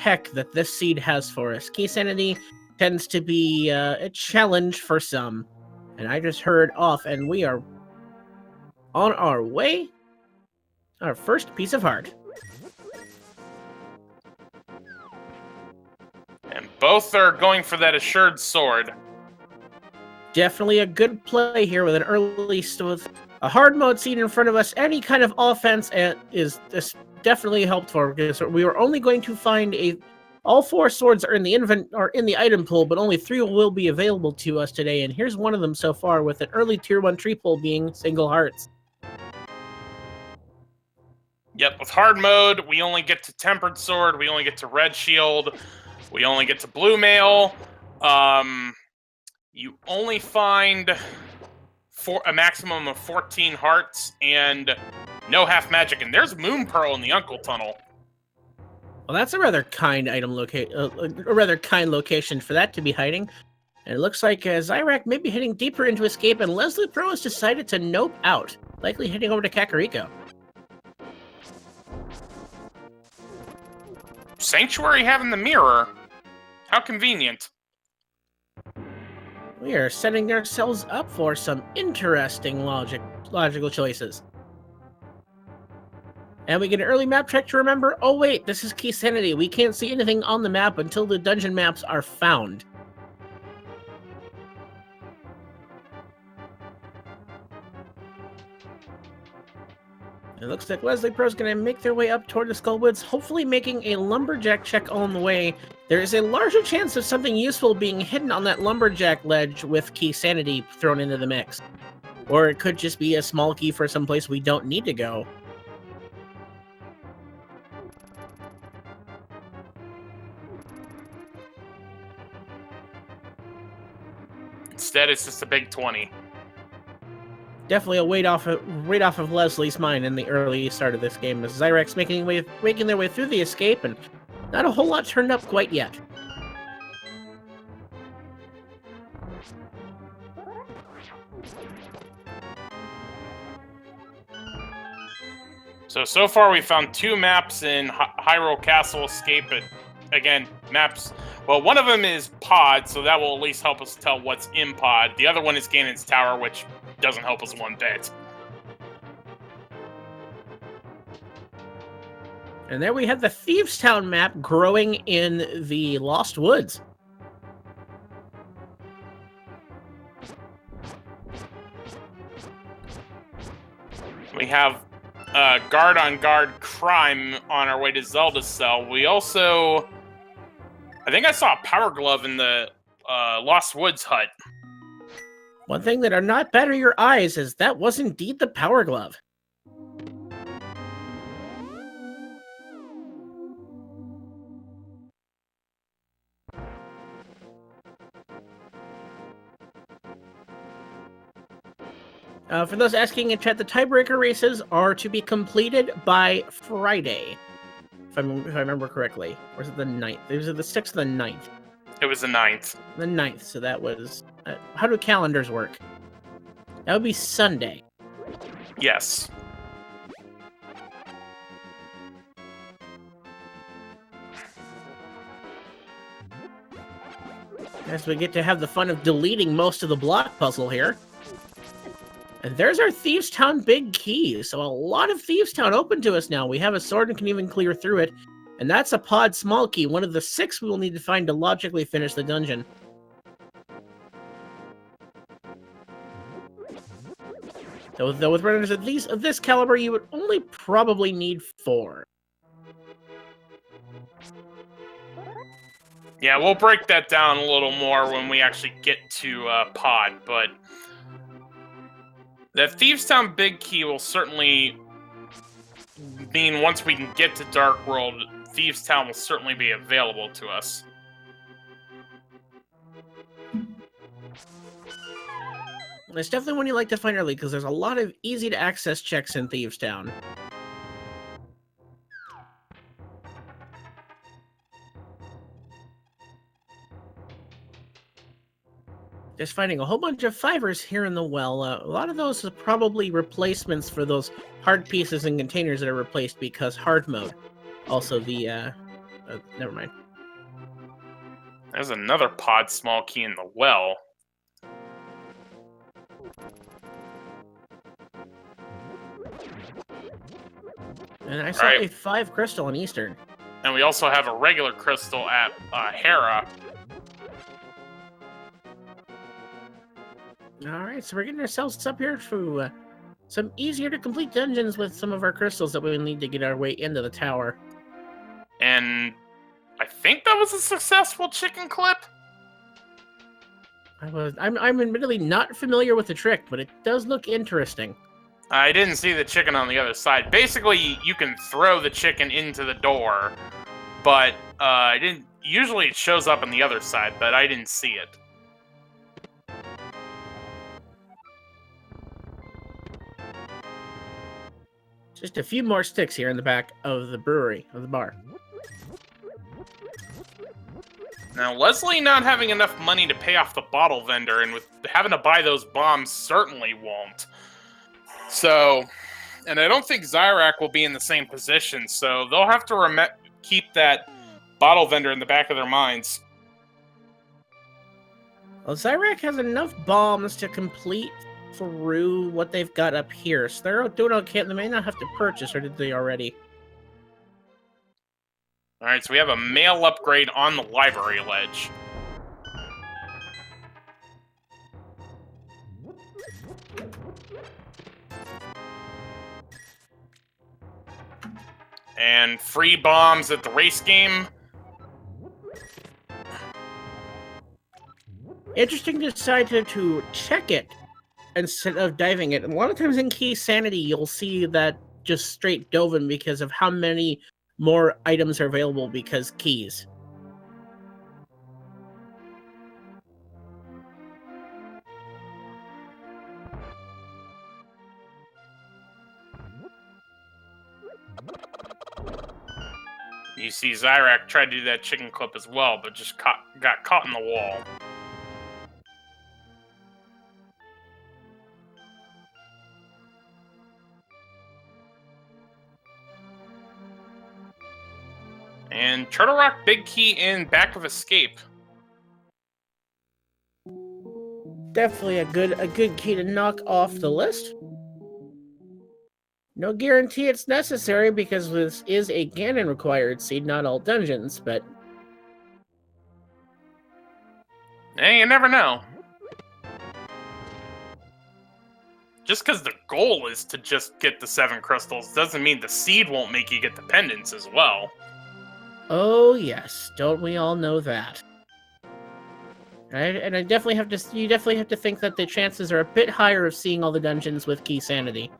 heck that this seed has for us. Key sanity tends to be a challenge for some. And I just heard off, and we are on our way. Our first piece of heart. And both are going for that assured sword. Definitely a good play here with an early with a hard mode seed in front of us. Any kind of offense is definitely helpful because we are only going to find all 4 swords are in the item pool, but only 3 will be available to us today. And here's one of them so far, with an early tier 1 tree pull being single hearts. Yep, with hard mode, we only get to tempered sword, we only get to red shield, we only get to blue mail. You only find a maximum of 14 hearts and no half magic. And there's Moon Pearl in the Uncle Tunnel. Well, that's a rather kind location for that to be hiding. And it looks like Xyrak may be heading deeper into escape, and Leslie Pro has decided to nope out, likely heading over to Kakariko. Sanctuary having the mirror. How convenient. We are setting ourselves up for some interesting logical choices. And we get an early map check to remember, oh wait, this is Key Sanity. We can't see anything on the map until the dungeon maps are found. It looks like Leslie Pro's going to make their way up toward the Skullwoods, hopefully making a lumberjack check on the way. There is a larger chance of something useful being hidden on that lumberjack ledge with Key Sanity thrown into the mix. Or it could just be a small key for some place we don't need to go. Instead, it's just a big 20. Definitely a weight off of Leslie's mind in the early start of this game, as Xyrak's making their way through the escape, and not a whole lot turned up quite yet. So far we found 2 maps in Hyrule Castle Escape, but again, maps. Well, one of them is Pod, so that will at least help us tell what's in Pod. The other one is Ganon's Tower, which doesn't help us one bit. And there we have the Thieves Town map growing in the Lost Woods. We have guard-on-guard crime on our way to Zelda's cell. We also... I think I saw a power glove in the Lost Woods hut. One thing that are not better your eyes is that was indeed the power glove. For those asking in chat, the tiebreaker races are to be completed by Friday, if I remember correctly. Or is it the 9th? It was the 6th or the 9th? It was the 9th. The 9th, so that was... how do calendars work? That would be Sunday. Yes. As we get to have the fun of deleting most of the block puzzle here. And there's our Thieves Town big key. So a lot of Thieves Town open to us now. We have a sword and can even clear through it. And that's a pod small key, one of the 6 we will need to find to logically finish the dungeon. Though with runners of this caliber, you would only probably need 4. Yeah, we'll break that down a little more when we actually get to Pod, but the Thieves Town big key will certainly mean once we can get to Dark World, Thieves Town will certainly be available to us. It's definitely one you like to find early, because there's a lot of easy-to-access checks in Thieves Town. Just finding a whole bunch of 5ers here in the well. A lot of those are probably replacements for those hard pieces and containers that are replaced because hard mode. Also, the Never mind. There's another pod small key in the well. And I saw a 5 crystal in Eastern. And we also have a regular crystal at Hera. Alright, so we're getting ourselves up here to some easier to complete dungeons with some of our crystals that we need to get our way into the tower. And I think that was a successful chicken clip. I'm admittedly not familiar with the trick, but it does look interesting. I didn't see the chicken on the other side. Basically, you can throw the chicken into the door, but I didn't. Usually, it shows up on the other side, but I didn't see it. Just a few more sticks here in the back of the brewery, of the bar. Now, Leslie not having enough money to pay off the bottle vendor, and with having to buy those bombs, certainly won't. So, and I don't think Xyrak will be in the same position, so they'll have to keep that bottle vendor in the back of their minds. Well, Xyrak has enough bombs to complete through what they've got up here, so they're doing okay. They may not have to purchase, or did they already? Alright, so we have a mail upgrade on the library ledge. And free bombs at the race game. Interesting to decide to check it instead of diving it. And a lot of times in Key Sanity, you'll see that just straight dove because of how many more items are available because keys. You see Xyrak tried to do that chicken clip as well, but just got caught in the wall. And Turtle Rock big key in back of escape. Definitely a good key to knock off the list. No guarantee it's necessary because this is a Ganon required seed, not all dungeons, but hey, you never know. Just because the goal is to just get the 7 crystals doesn't mean the seed won't make you get the pendants as well. oh yes, don't we all know that? Right? And you definitely have to think that the chances are a bit higher of seeing all the dungeons with Key Sanity.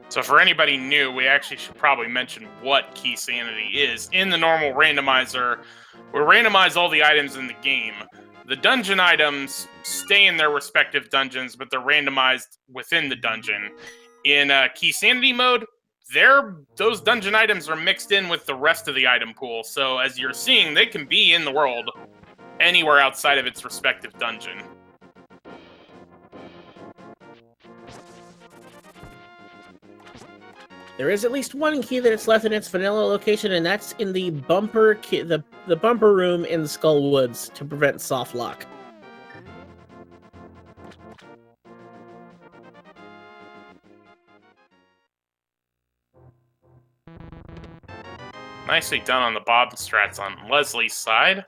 So for anybody new, we actually should probably mention what Key Sanity is. In the normal randomizer, we randomize all the items in the game. The dungeon items stay in their respective dungeons, but they're randomized within the dungeon. In Key Sanity mode, those dungeon items are mixed in with the rest of the item pool. So as you're seeing, they can be in the world anywhere outside of its respective dungeon. There is at least one key that it's left in its vanilla location, and that's in the bumper key, the bumper room in Skull Woods to prevent soft lock. Nicely done on the Bob strats on Leslie's side.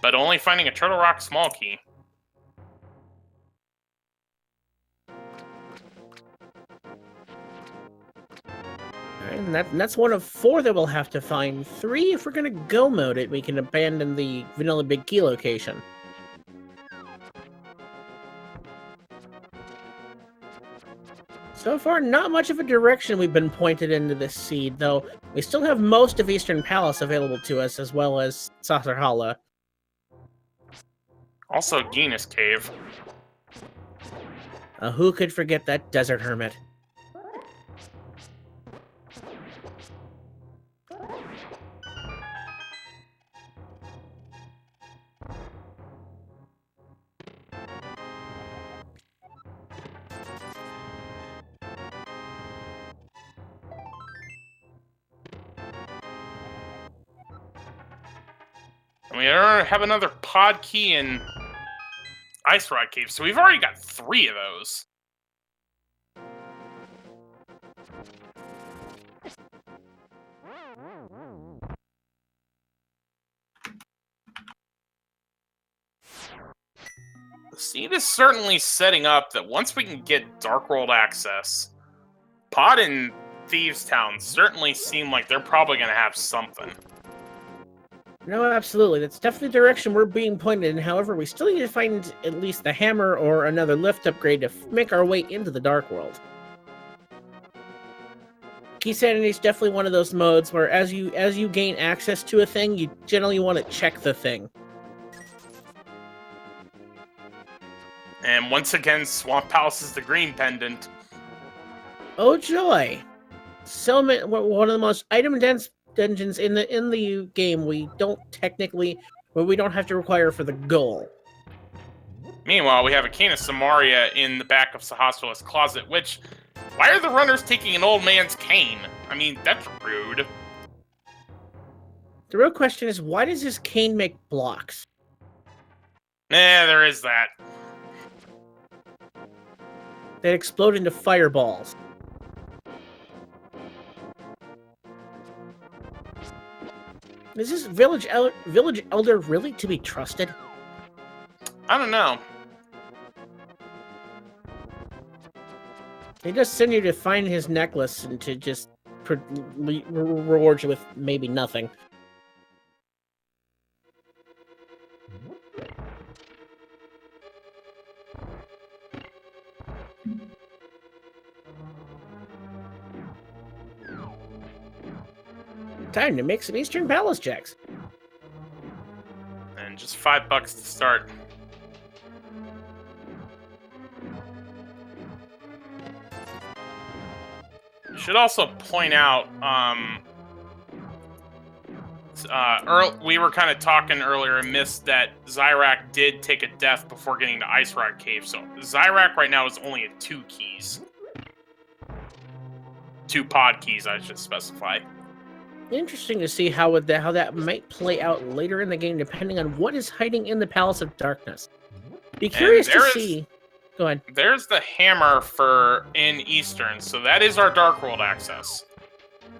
But only finding a Turtle Rock small key. And that's one of 4 that we'll have to find. 3 if we're going to go mode it, we can abandon the vanilla big key location. So far, not much of a direction we've been pointed into this seed, though we still have most of Eastern Palace available to us, as well as Sasarhala. Also, Genus Cave. Who could forget that desert hermit? We have another pod key in Ice Rock Cave, so we've already got 3 of those. The seed is certainly setting up that once we can get Dark World access, Pod and Thieves Town certainly seem like they're probably going to have something. No, absolutely. That's definitely the direction we're being pointed in. However, we still need to find at least the hammer or another lift upgrade to make our way into the Dark World. Key Sanity is definitely one of those modes where as you gain access to a thing, you generally want to check the thing. And once again, Swamp Palace is the green pendant. Oh joy! So many, one of the most item-dense dungeons in the game. We don't have to require for the goal. Meanwhile, we have a cane of Samaria in the back of Sahasrah's closet, which... Why are the runners taking an old man's cane? I mean, that's rude. The real question is, why does his cane make blocks? There is that. That explode into fireballs. Is this village elder really to be trusted? I don't know. They just send you to find his necklace and to just reward you with maybe nothing. Time to make some Eastern Palace checks. And just $5 to start. Should also point out, we were kind of talking earlier and missed that Xyrak did take a death before getting to Ice Rock Cave. So Xyrak right now is only at 2 keys. 2 pod keys, I should specify. Interesting to see how that might play out later in the game, depending on what is hiding in the Palace of Darkness. Be curious to see. Go ahead. There's the hammer in Eastern, so that is our Dark World access.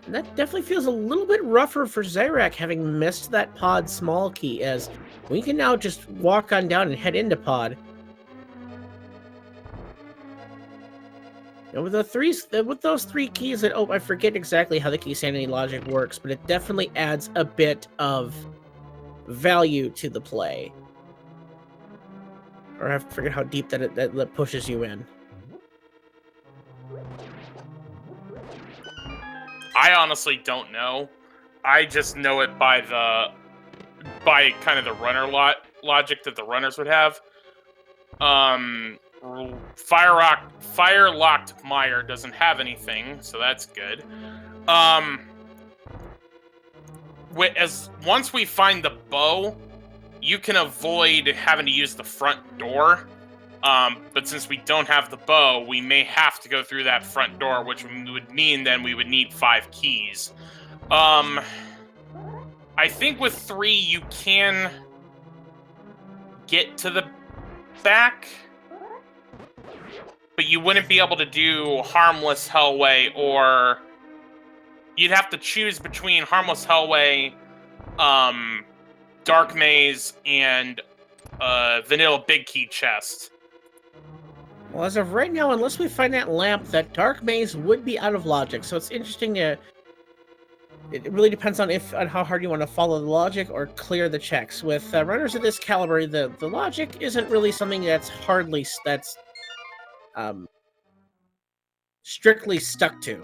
And that definitely feels a little bit rougher for Xyrak, having missed that pod small key, as we can now just walk on down and head into pod. And with those 3 keys, I forget exactly how the key sanity logic works, but it definitely adds a bit of value to the play. Or I forget how deep that pushes you in. I honestly don't know. I just know it by kind of the runner logic that the runners would have. Fire-locked Mire doesn't have anything, so that's good. Once we find the bow, you can avoid having to use the front door. But since we don't have the bow, we may have to go through that front door, which would mean then we would need 5 keys. I think with 3 you can get to the back, but you wouldn't be able to do Harmless Hellway, or you'd have to choose between Harmless Hellway, Dark Maze, and Vanilla Big Key Chest. Well, as of right now, unless we find that lamp, that Dark Maze would be out of logic. So it's interesting to... It really depends on how hard you want to follow the logic or clear the checks. With runners of this caliber, the logic isn't really something that's strictly stuck to.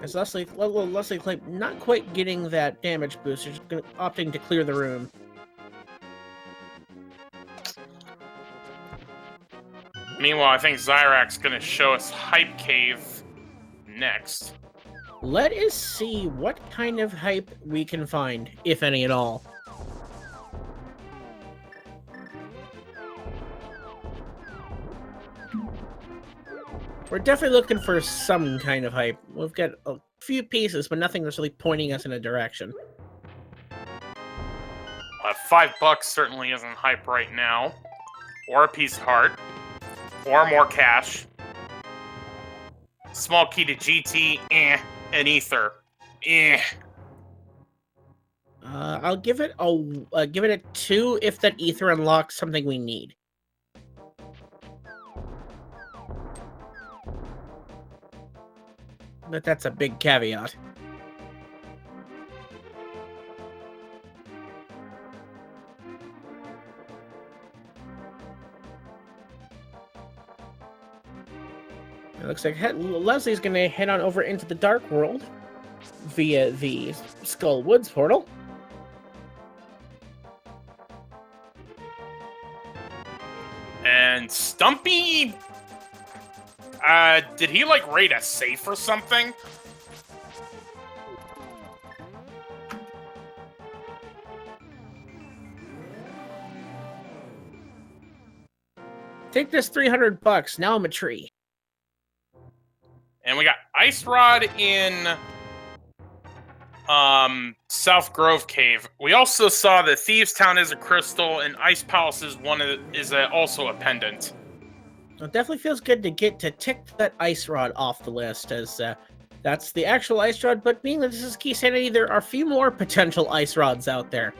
As Leslie Clay not quite getting that damage boost, she's opting to clear the room. Meanwhile, I think Xyrak's going to show us Hype Cave next. Let us see what kind of hype we can find, if any at all. We're definitely looking for some kind of hype. We've got a few pieces, but nothing that's really pointing us in a direction. $5 certainly isn't hype right now. Or a piece of heart. Or more cash. Small key to GT, and ether. I'll give it a 2 if that ether unlocks something we need. But that's a big caveat. It looks like Leslie's going to head on over into the Dark World via the Skull Woods portal. And Stumpy... did he, like, raid a safe or something? Take this $300. Now I'm a tree. And we got Ice Rod in South Grove Cave. We also saw that Thieves Town is a crystal, and Ice Palace is also a pendant. It definitely feels good to get to tick that Ice Rod off the list, as that's the actual Ice Rod, but being that this is Key Sanity, there are a few more potential Ice Rods out there.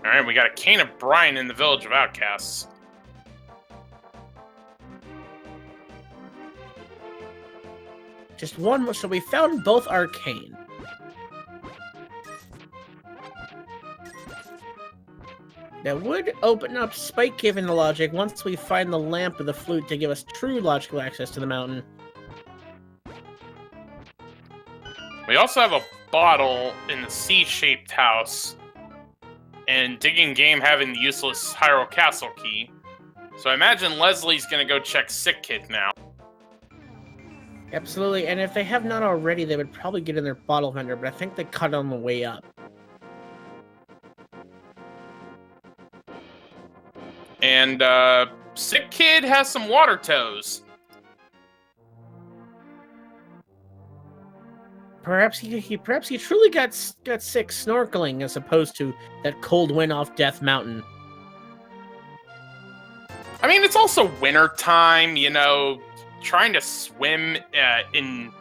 Alright, we got a Cane of Brine in the Village of Outcasts. Just one more, so we found both Arcane. That would open up Spike Cave in the logic once we find the lamp of the flute to give us true logical access to the mountain. We also have a bottle in the C-shaped house, and Digging Game having the useless Hyrule Castle key. So I imagine Leslie's gonna go check Sick Kid now. Absolutely, and if they have not already, they would probably get in their bottle vendor, but I think they cut on the way up. And Sick Kid has some water toes. Perhaps he truly got sick snorkeling as opposed to that cold wind off Death Mountain. I mean, it's also winter time, you know. Trying to swim in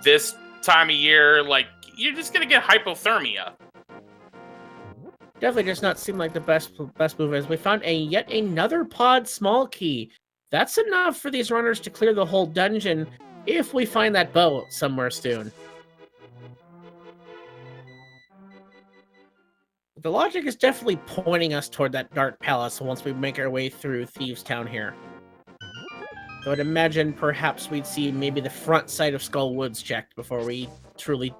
this time of year, like, you're just gonna get hypothermia. Definitely does not seem like the best move, as we found yet another pod small key. That's enough for these runners to clear the whole dungeon if we find that bow somewhere soon. The logic is definitely pointing us toward that Dark Palace once we make our way through Thieves Town here. So I'd imagine perhaps we'd see maybe the front side of Skull Woods checked before we truly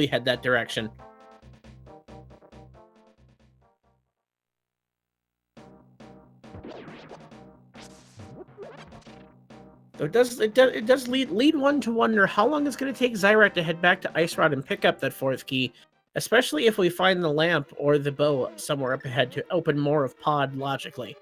head that direction. So it does lead one to wonder how long it's going to take Xyrak to head back to Ice Rod and pick up that 4th key, especially if we find the lamp or the bow somewhere up ahead to open more of Pod logically.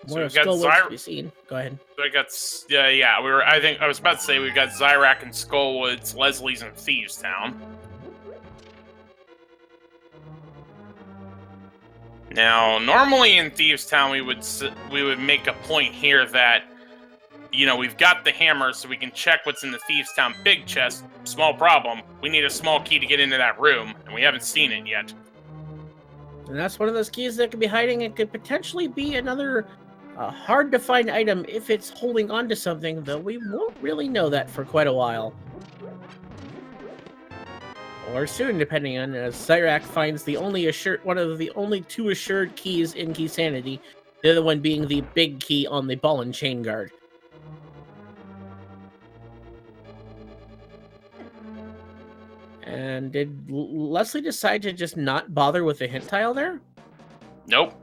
So we've got to be seen. Go ahead. So I got, yeah. I was about to say we've got Xyrak and Skullwoods, Leslie's and Thieves Town. Now, normally in Thieves Town, we would make a point here that, you know, we've got the hammer, so we can check what's in the Thieves Town big chest. Small problem. We need a small key to get into that room, and we haven't seen it yet. And that's one of those keys that could be hiding. It could potentially be another hard-to-find item if it's holding on to something, though we won't really know that for quite a while. Or soon, depending on as Xyrak finds one of the only 2 assured keys in Key Sanity, the other one being the big key on the ball and chain guard. And did Leslie decide to just not bother with the hint tile there? Nope.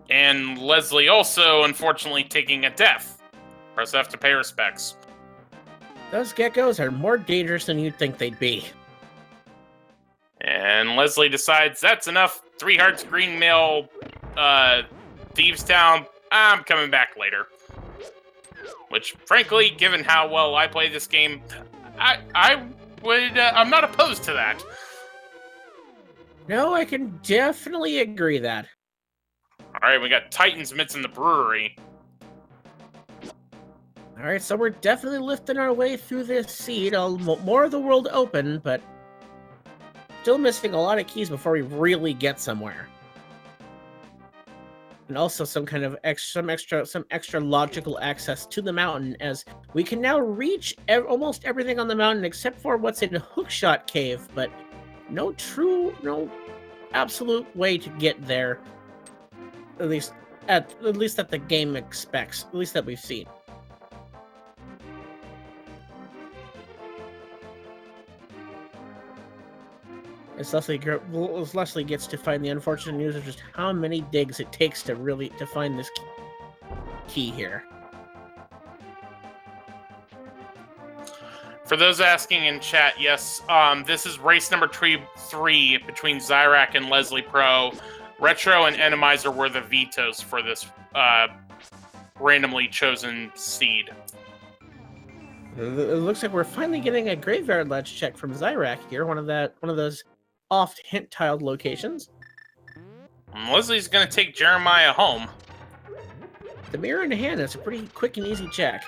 And Leslie also, unfortunately, taking a death. Press F to pay respects. Those geckos are more dangerous than you'd think they'd be. And Leslie decides that's enough. 3 hearts, green mail, Thieves Town. I'm coming back later. Which, frankly, given how well I play this game, I'm not opposed to that. No, I can definitely agree that. All right, we got Titan's Mitts in the brewery. All right, so we're definitely lifting our way through this seed. More of the world open, but still missing a lot of keys before we really get somewhere. And also some kind of some extra logical access to the mountain, as we can now reach almost everything on the mountain except for what's in Hookshot Cave, but no absolute way to get there. At least that the game expects, at least that we've seen. As Leslie gets to find the unfortunate news of just how many digs it takes to find this key here. For those asking in chat, yes, this is race number 3 between Xyrak and Leslie Pro. Retro and Randomizer were the vetoes for this randomly chosen seed. It looks like we're finally getting a graveyard ledge check from Xyrak here, one of those oft hint tiled locations. And Leslie's gonna take Jeremiah home. The mirror in hand is a pretty quick and easy check.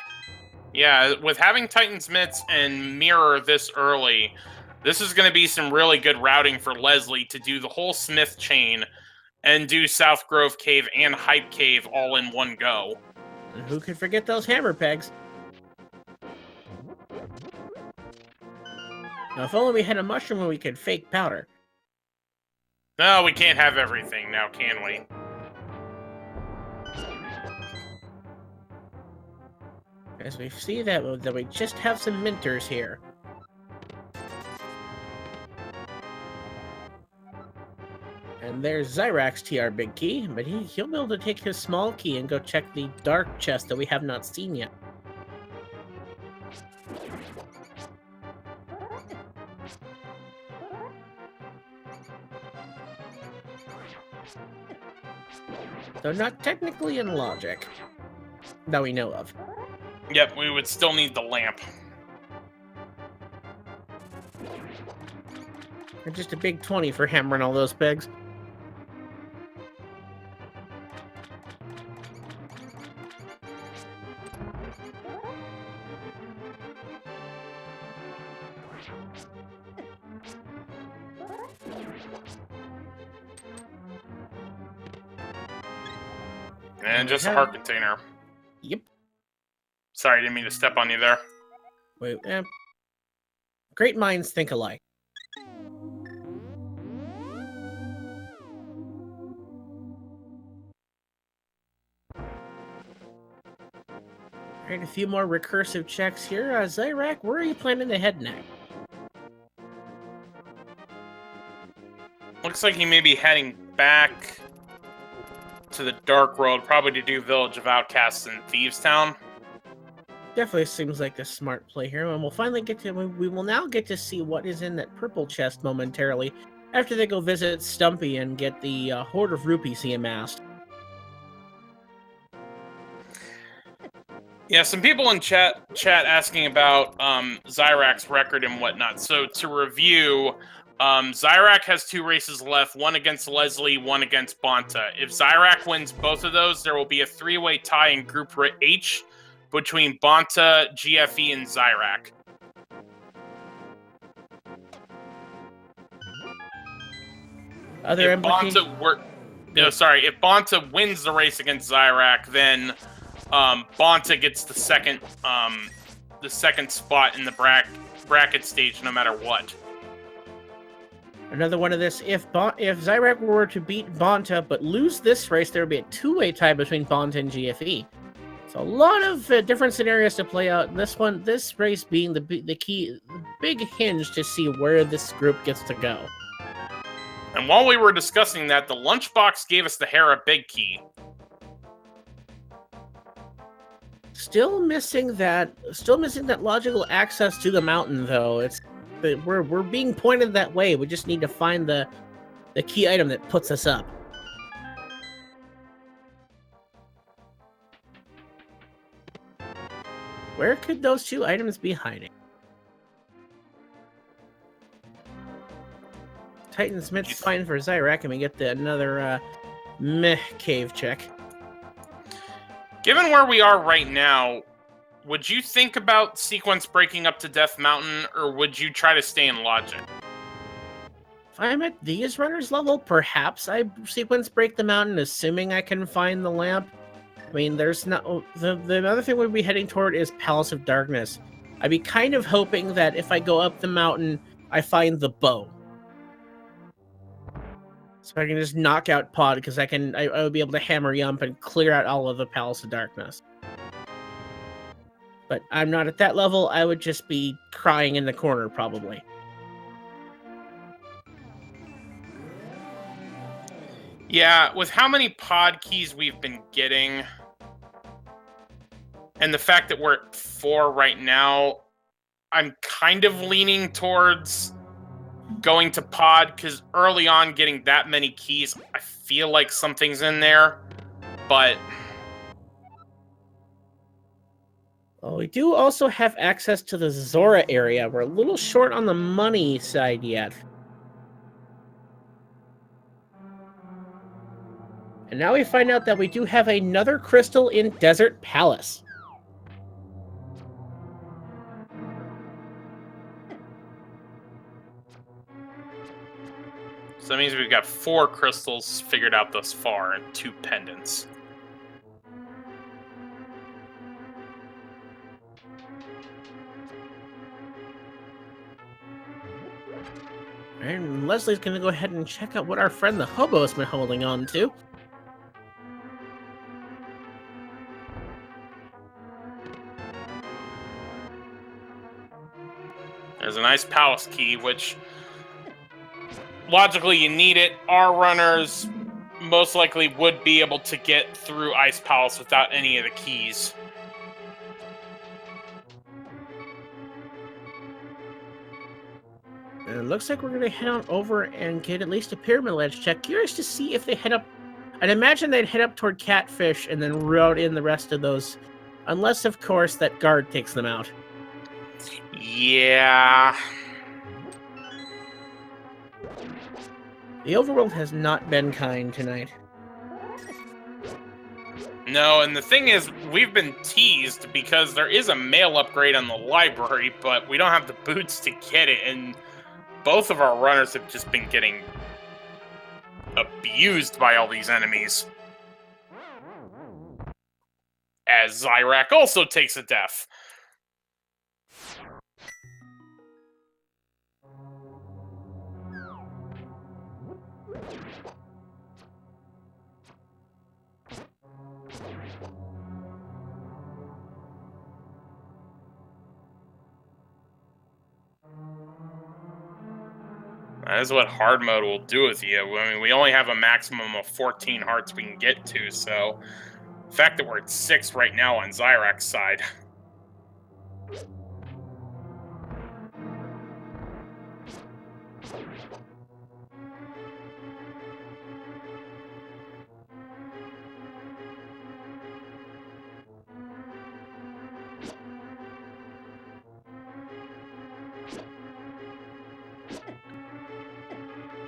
Yeah, with having Titan's Mitts and Mirror this early, this is going to be some really good routing for Leslie to do the whole Smith chain and do South Grove Cave and Hype Cave all in one go. And who could forget those hammer pegs? Now, if only we had a mushroom where we could fake powder. No, we can't have everything now, can we? As we see that we just have some minters here. And there's Xyrak's TR big key, but he'll be able to take his small key and go check the dark chest that we have not seen yet. Though not technically in logic, that we know of. Yep, we would still need the lamp. And just a big 20 for hammering all those pegs. And just a heart container. Yep. Sorry, didn't mean to step on you there. Wait, great minds think alike. Alright, a few more recursive checks here. Xyrak, where are you planning to head next? Looks like he may be heading back to the Dark World, probably to do Village of Outcasts in Thieves Town. Definitely seems like a smart play here, and we'll finally we will now get to see what is in that purple chest momentarily, after they go visit Stumpy and get the hoard of rupees he amassed. Yeah, some people in chat asking about Xyrak's record and whatnot. So to review, Xyrak has 2 races left, one against Leslie, one against Bonta. If Xyrak wins both of those, there will be a 3-way tie in Group H between Bonta, GFE, and Xyrak. If Bonta wins the race against Xyrak, then Bonta gets the second spot in the bracket stage, no matter what. Another one of this: if Xyrak were to beat Bonta but lose this race, there would be a 2-way tie between Bonta and GFE. So a lot of different scenarios to play out. This race being the big hinge to see where this group gets to go. And while we were discussing that, the lunchbox gave us the Hera big key. Still missing that logical access to the mountain, though. We're being pointed that way. We just need to find the key item that puts us up. Where could those two items be hiding? Titan Smith's fine for Xyrak, and we get another meh cave check. Given where we are right now, would you think about sequence breaking up to Death Mountain, or would you try to stay in logic? If I'm at these runners level, perhaps I sequence break the mountain, assuming I can find the lamp. I mean, there's no... The other thing we'd be heading toward is Palace of Darkness. I'd be kind of hoping that if I go up the mountain, I find the bow. So I can just knock out Pod, because I would be able to hammer Yump and clear out all of the Palace of Darkness. But I'm not at that level. I would just be crying in the corner, probably. Yeah, with how many pod keys we've been getting, and the fact that we're at 4 right now, I'm kind of leaning towards going to pod, because early on getting that many keys, I feel like something's in there, but... Well, we do also have access to the Zora area. We're a little short on the money side yet. And now we find out that we do have another crystal in Desert Palace. So that means we've got 4 crystals figured out thus far and 2 pendants. And Leslie's going to go ahead and check out what our friend the Hobo's been holding on to. There's an Ice Palace key, which... logically, you need it. Our runners most likely would be able to get through Ice Palace without any of the keys. And it looks like we're going to head on over and get at least a Pyramid Ledge check. Curious to see if they head up... I'd imagine they'd head up toward Catfish and then route in the rest of those. Unless, of course, that guard takes them out. Yeah... The overworld has not been kind tonight. No, and the thing is, we've been teased because there is a mail upgrade on the library, but we don't have the boots to get it, and both of our runners have just been getting abused by all these enemies. As Xyrak also takes a death. That is what hard mode will do with you. I mean, we only have a maximum of 14 hearts we can get to, so the fact that we're at 6 right now on Xyrak's side.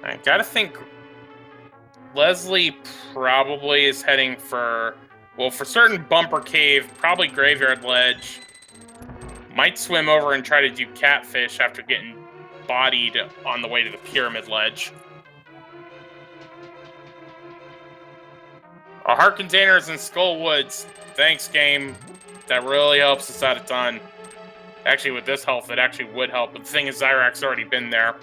I gotta think Leslie probably is heading for, well, for certain Bumper Cave, probably Graveyard Ledge. Might swim over and try to do Catfish after getting bodied on the way to the Pyramid Ledge. Our heart containers in Skull Woods. Thanks, game. That really helps us out a ton. Actually, with this health, it actually would help. But the thing is, Xyrak's already been there.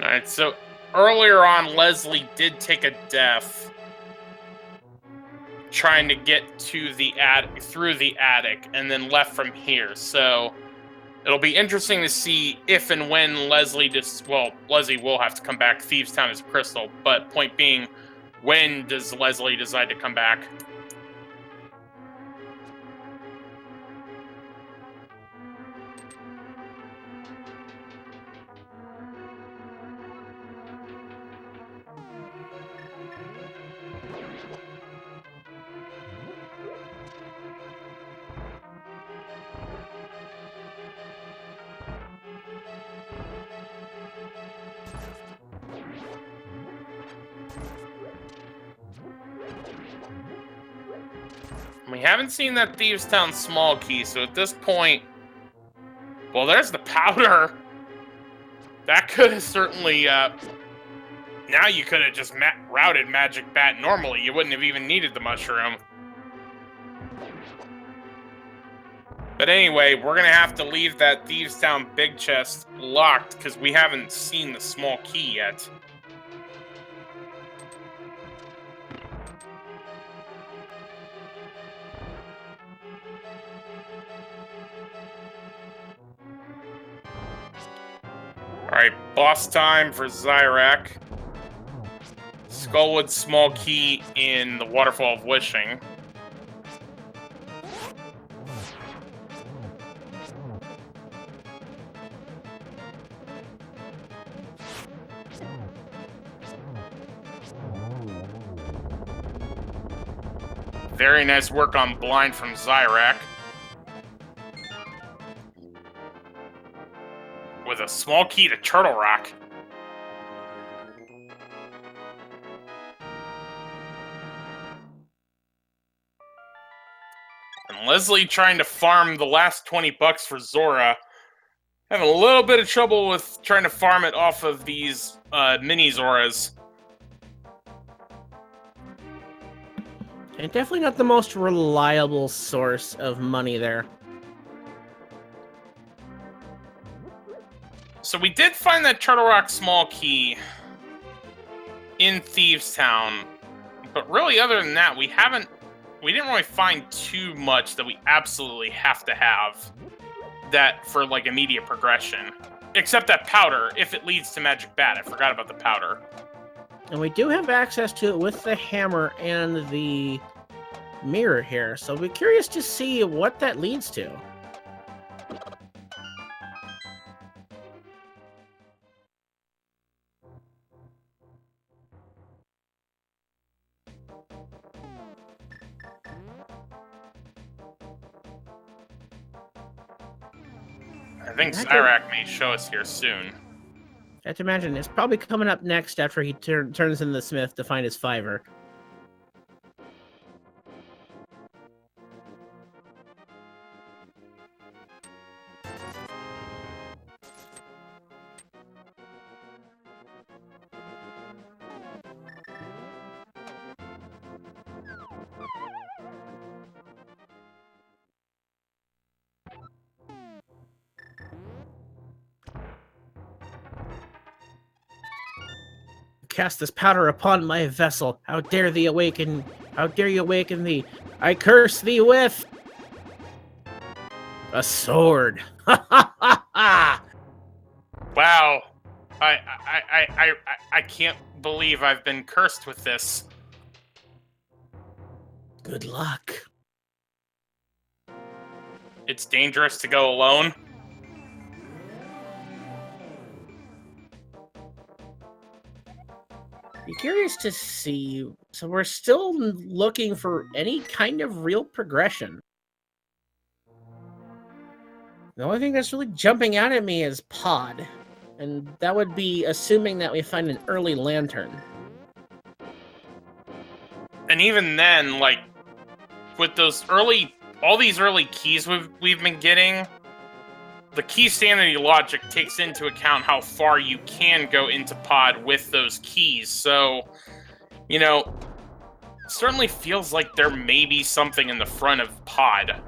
Alright, so earlier on, Leslie did take a death trying to get to the through the attic, and then left from here. So it'll be interesting to see if and when Leslie Leslie will have to come back. Thieves Town is Crystal, but point being, when does Leslie decide to come back? We haven't seen that Thieves Town small key, so at this point, well, there's the powder. That could have certainly, now you could have just routed Magic Bat normally. You wouldn't have even needed the mushroom. But anyway, we're going to have to leave that Thieves Town big chest locked because we haven't seen the small key yet. Alright, boss time for Xyrak. Skullwood small key in the Waterfall of Wishing. Very nice work on blind from Xyrak. With a small key to Turtle Rock. And Leslie trying to farm the last 20 bucks for Zora. Having a little bit of trouble with trying to farm it off of these mini Zoras. And definitely not the most reliable source of money there. So we did find that Turtle Rock small key in Thieves Town, but really other than that, we didn't really find too much that we absolutely have to have that for like immediate progression. Except that powder, if it leads to Magic Bat. I forgot about the powder. And we do have access to it with the hammer and the mirror here, so we're curious to see what that leads to. I think Xyrak may show us here soon. I have to imagine it's probably coming up next after he turns into the smith to find his fiver. Cast this powder upon my vessel. How dare you awaken thee? I curse thee with a sword. Ha ha ha ha! Wow. I can't believe I've been cursed with this. Good luck. It's dangerous to go alone. Be curious to see. So we're still looking for any kind of real progression. The only thing that's really jumping out at me is pod. And that would be assuming that we find an early lantern. And even then, like, with those all these early keys we've been getting, the key sanity logic takes into account how far you can go into pod with those keys. So, you know, certainly feels like there may be something in the front of pod.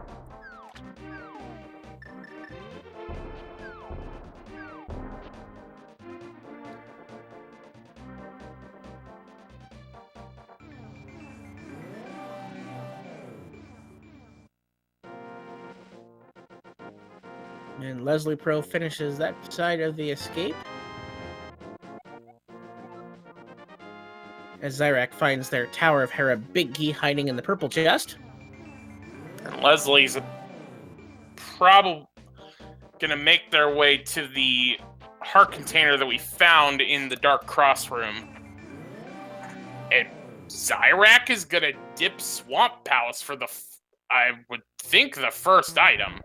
And Leslie Pro finishes that side of the escape. As Xyrak finds their Tower of Hera big key hiding in the purple chest. And Leslie's probably gonna make their way to the heart container that we found in the Dark Cross room. And Xyrak is gonna dip Swamp Palace for I would think, the first item.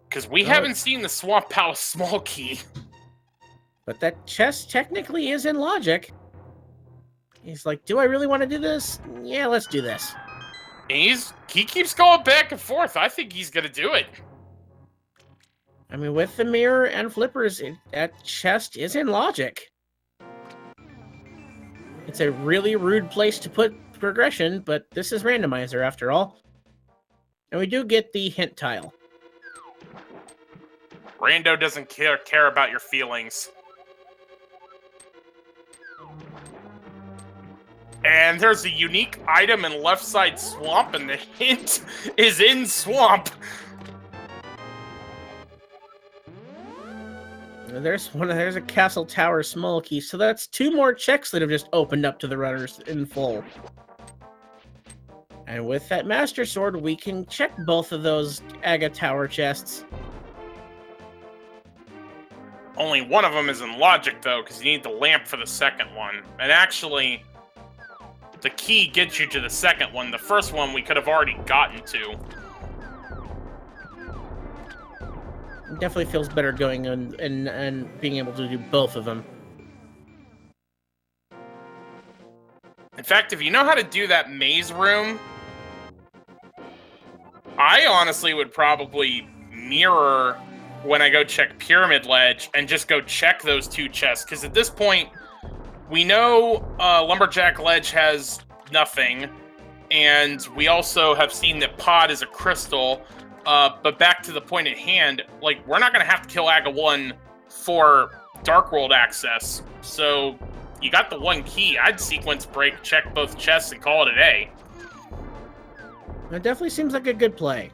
Because we haven't seen the Swamp Palace small key. But that chest technically is in logic. He's like, do I really want to do this? Yeah, let's do this. And he keeps going back and forth. I think he's gonna do it. I mean, with the mirror and flippers, that chest is in logic. It's a really rude place to put progression, but this is Randomizer after all. And we do get the hint tile. Rando doesn't care about your feelings. And there's a unique item in left side swamp, and the hint is in swamp. There's a castle tower small key, so that's 2 more checks that have just opened up to the runners in full. And with that Master Sword, we can check both of those Aga Tower chests. Only one of them is in logic, though, because you need the lamp for the second one. And actually, the key gets you to the second one. The first one we could have already gotten to. It definitely feels better going and being able to do both of them. In fact, if you know how to do that maze room, I honestly would probably mirror when I go check Pyramid Ledge and just go check those 2 chests. Because at this point, we know Lumberjack Ledge has nothing. And we also have seen that Pod is a crystal. But back to the point at hand, like, we're not going to have to kill Aga 1 for Dark World access. So you got the 1 key. I'd sequence break, check both chests, and call it a day. It definitely seems like a good play.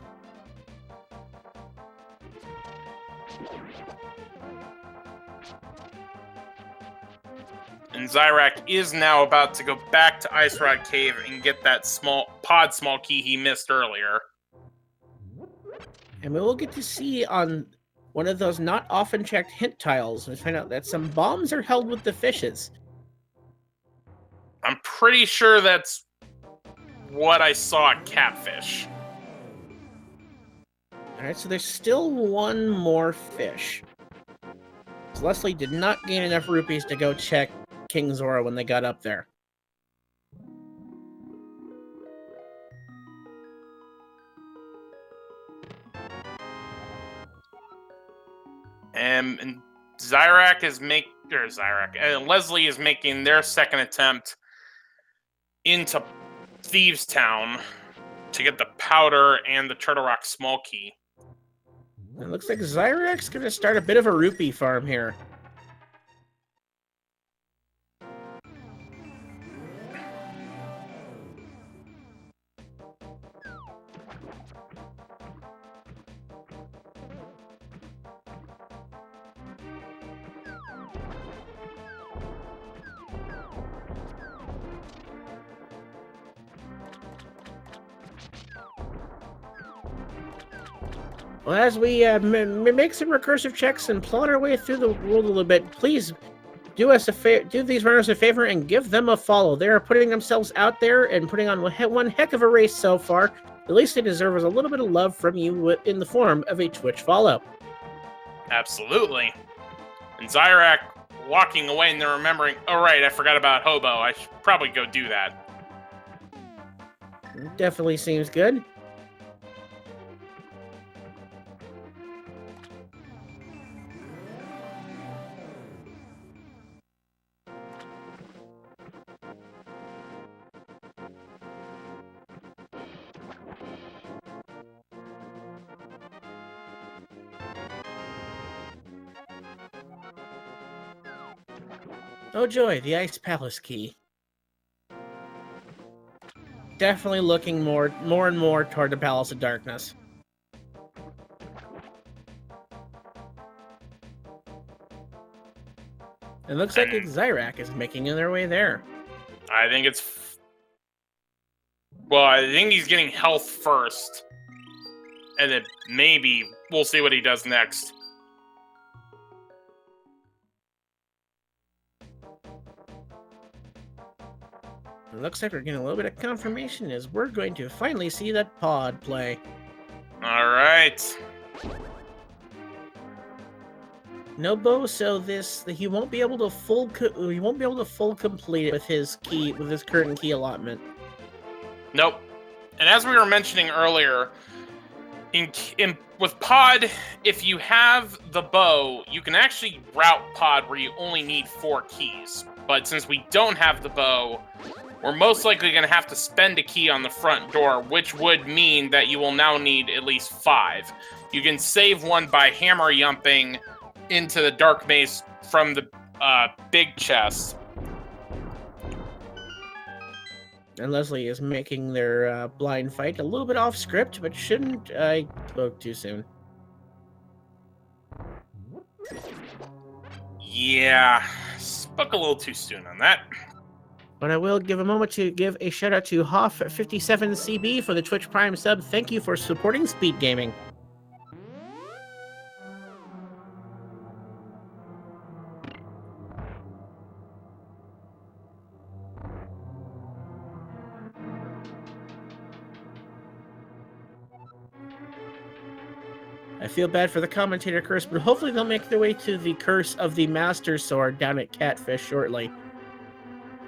And Xyrak is now about to go back to Ice Rod Cave and get that small key he missed earlier. And we will get to see on one of those not often checked hint tiles, we find out that some bombs are held with the fishes. I'm pretty sure that's what I saw at Catfish. Alright, so there's still 1 more fish. So Leslie did not gain enough rupees to go check King Zora when they got up there. And Leslie is making their second attempt into Thieves Town to get the powder and the Turtle Rock small key. It looks like Xyrak's going to start a bit of a rupee farm here. Well, as we make some recursive checks and plot our way through the world a little bit, please do these runners a favor and give them a follow. They are putting themselves out there and putting on one heck of a race so far. The least they deserve is a little bit of love from you in the form of a Twitch follow. Absolutely. And Xyrak walking away and then remembering, oh right, I forgot about Hobo. I should probably go do that. Definitely seems good. Oh joy, the Ice Palace key. Definitely looking more and more toward the Palace of Darkness. It looks like Xyrak is making their way there. I think it's... Well, I think he's getting health first. And then maybe we'll see what he does next. It looks like we're getting a little bit of confirmation as we're going to finally see that pod play. All right. No bow, so he won't be able to full complete it with his current key allotment. Nope. And as we were mentioning earlier, with pod, if you have the bow, you can actually route pod where you only need 4 keys. But since we don't have the bow, we're most likely going to have to spend a key on the front door, which would mean that you will now need at least 5. You can save one by hammer yumping into the dark maze from the big chest. And Leslie is making their blind fight a little bit off script, but shouldn't I spoke too soon? Yeah, spoke a little too soon on that. But I will give a moment to give a shout out to Hoff57CB for the Twitch Prime sub. Thank you for supporting Speed Gaming. I feel bad for the commentator curse, but hopefully they'll make their way to the curse of the Master Sword down at Catfish shortly.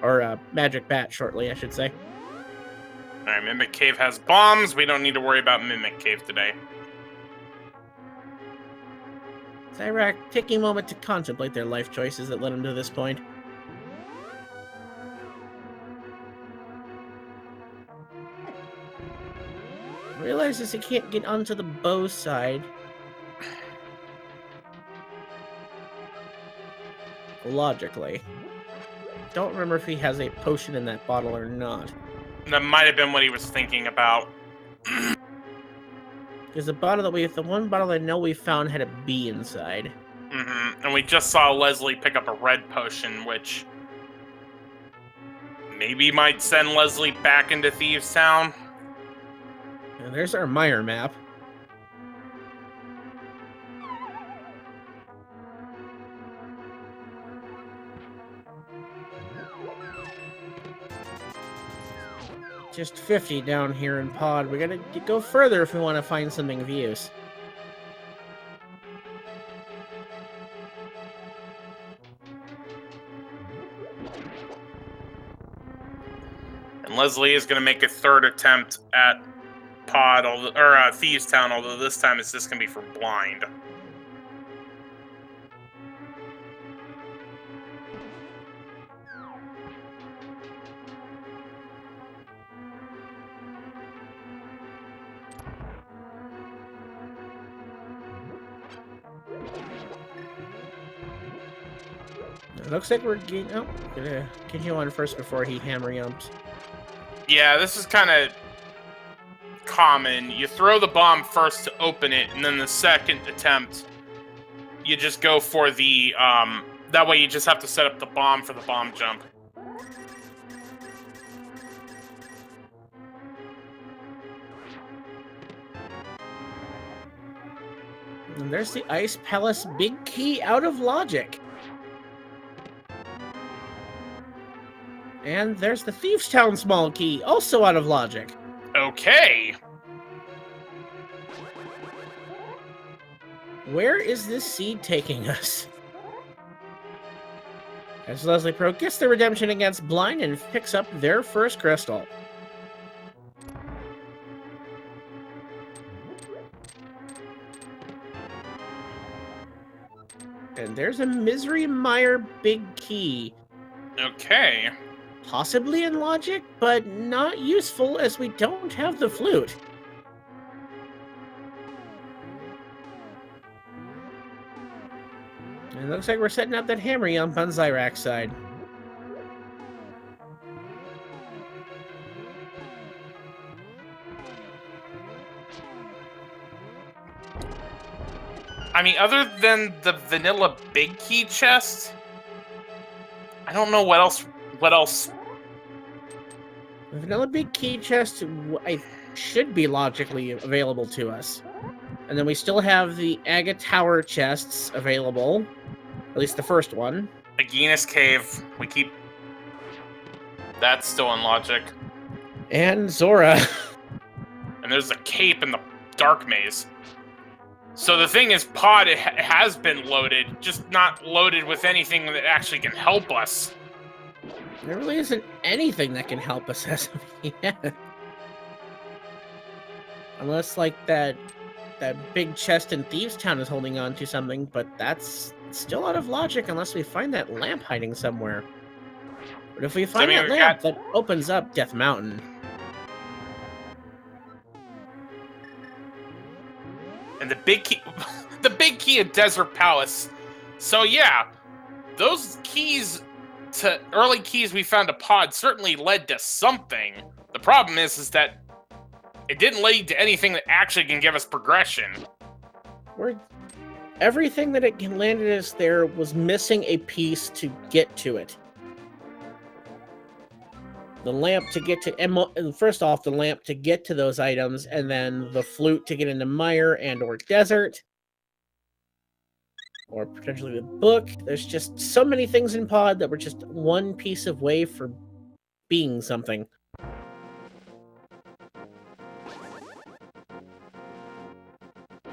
Or Magic Bat shortly, I should say. Alright, Mimic Cave has bombs. We don't need to worry about Mimic Cave today. Xyrak taking a moment to contemplate their life choices that led them to this point. Realizes he can't get onto the bow side. Logically. Don't remember if he has a potion in that bottle or not. That might have been what he was thinking about. Because the one bottle I know we found had a bee inside. And we just saw Leslie pick up a red potion, which maybe might send Leslie back into Thieves Town. And there's our Meyer map. Just 50 down here in pod. We gotta go further if we want to find something of use. And Leslie is going to make a third attempt at pod, or Thieves Town, although this time it's just going to be for blind. It looks like we're getting... Oh, gonna continue on first before he hammer yumps. Yeah, this is kind of common. You throw the bomb first to open it, and then the second attempt, you just go for the... that way you just have to set up the bomb for the bomb jump. And there's the Ice Palace big key out of logic. And there's the Thieves Town small key, also out of logic. Okay. Where is this seed taking us? As Leslie Pro gets the redemption against Blind and picks up their first crystal. And there's a Misery Mire big key. Okay. Possibly in logic, but not useful as we don't have the flute. And it looks like we're setting up that hammer yump on Xyrak's side. I mean, other than the vanilla big key chest, I don't know what else. What else? The vanilla big key chest should be logically available to us. And then we still have the Aga Tower chests available. At least the first one. Aeginus Cave. We keep... That's still in logic. And Zora. And there's a cape in the Dark Maze. So the thing is, Pod has been loaded, just not loaded with anything that actually can help us. There really isn't anything that can help us as of yet. Unless, like, that big chest in Thieves Town is holding on to something, but that's still out of logic unless we find that lamp hiding somewhere. But if we find that lamp, that opens up Death Mountain. And the big key of Desert Palace. So yeah, those keys to early keys we found to Pod certainly led to something. The problem is that it didn't lead to anything that actually can give us progression. Everything that it landed us there was missing a piece to get to it. The lamp to get to... First off, the lamp to get to those items, and then the flute to get into Mire and or Desert. Or potentially the book. There's just so many things in Pod that were just one piece away from being something.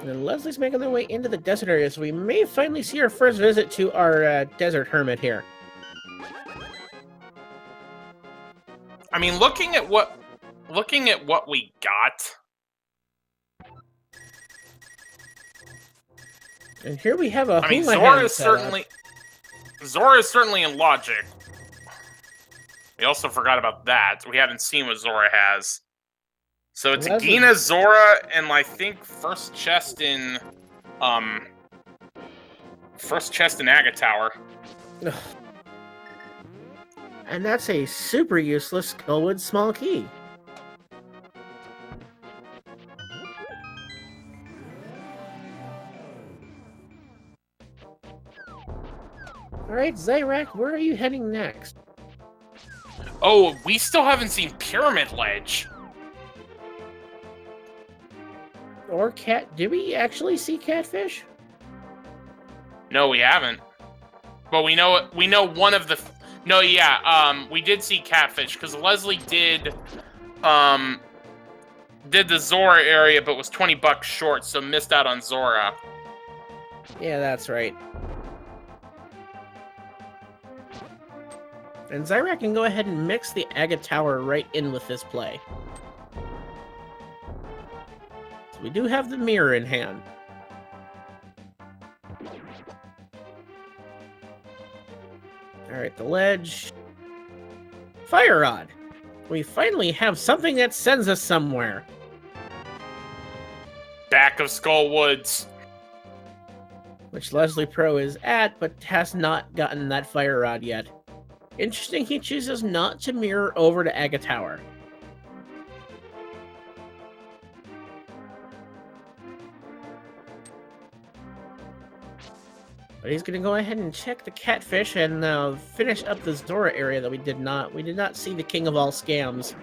And Leslie's making their way into the desert area, so we may finally see our first visit to our desert hermit here. I mean, looking at what we got. And here we have a... I mean, Zora is certainly in logic. We also forgot about that. We haven't seen what Zora has. So it's Aegina, Zora, and I think first chest in Aga Tower. And that's a super useless Skullwood small key. Alright, Xyrak, where are you heading next? Oh, we still haven't seen Pyramid Ledge. Or cat... Did we actually see Catfish? No, we haven't. But we know one of the... No, yeah, we did see Catfish, because Leslie did the Zora area, but was $20 short, so missed out on Zora. Yeah, that's right. And Xyrak can go ahead and mix the Aga Tower right in with this play. So we do have the mirror in hand. Alright, the ledge. Fire Rod! We finally have something that sends us somewhere. Back of Skull Woods. Which Leslie Pro is at, but has not gotten that Fire Rod yet. Interesting, he chooses not to mirror over to Aga Tower. But he's going to go ahead and check the Catfish and finish up the Zora area that we did not. We did not see the King of all Scams.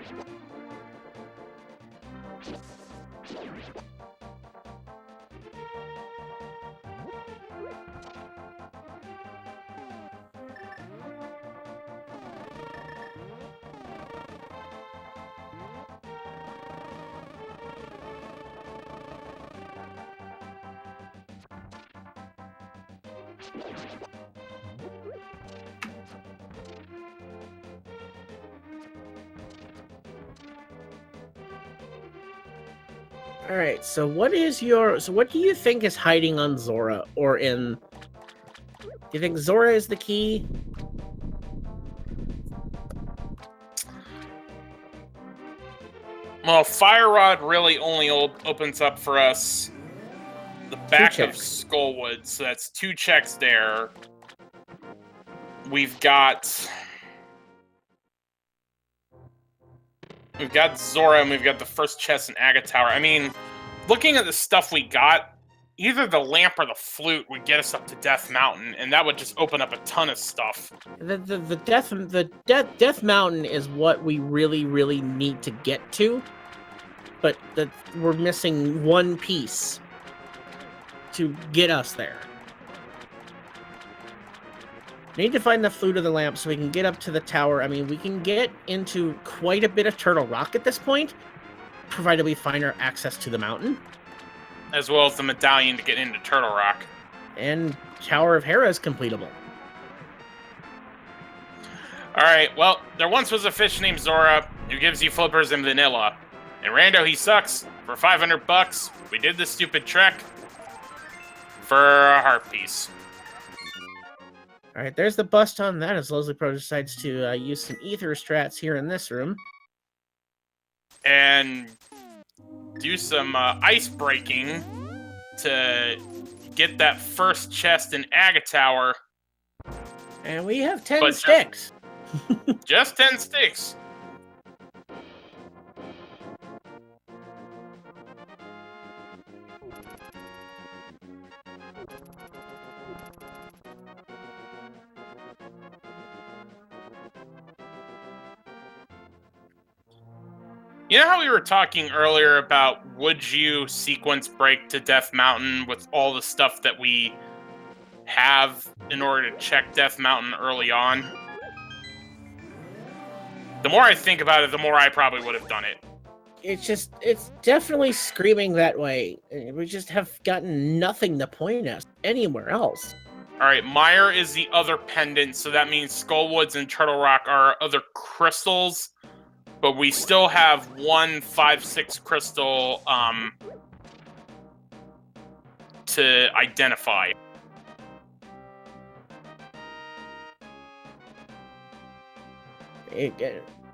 Alright, so what do you think is hiding on Zora? Or in... Do you think Zora is the key? Well, Fire Rod really only opens up for us the back of Skullwood, so that's 2 checks there. We've got Zora, and we've got the first chest in Aga Tower. I mean, looking at the stuff we got, either the lamp or the flute would get us up to Death Mountain, and that would just open up a ton of stuff. The Death Mountain is what we really need to get to, but we're missing one piece to get us there. We need to find the flute or the lamp so we can get up to the tower. I mean, we can get into quite a bit of Turtle Rock at this point, provided we find our access to the mountain. As well as the medallion to get into Turtle Rock. And Tower of Hera is completable. Alright, well, there once was a fish named Zora who gives you flippers and vanilla. And Rando, he sucks. For $500, we did this stupid trek for a heart piece. Alright, there's the bust on that as Leslie Pro decides to use some ether strats here in this room. And do some ice breaking to get that first chest in Aga Tower. And we have 10 sticks. Just 10 sticks. You know how we were talking earlier about would you sequence break to Death Mountain with all the stuff that we have in order to check Death Mountain early on? The more I think about it, the more I probably would have done it. It's definitely screaming that way. We just have gotten nothing to point us anywhere else. Alright, Mire is the other pendant, so that means Skullwoods and Turtle Rock are other crystals. But we still have 1, 5, 6 crystal to identify.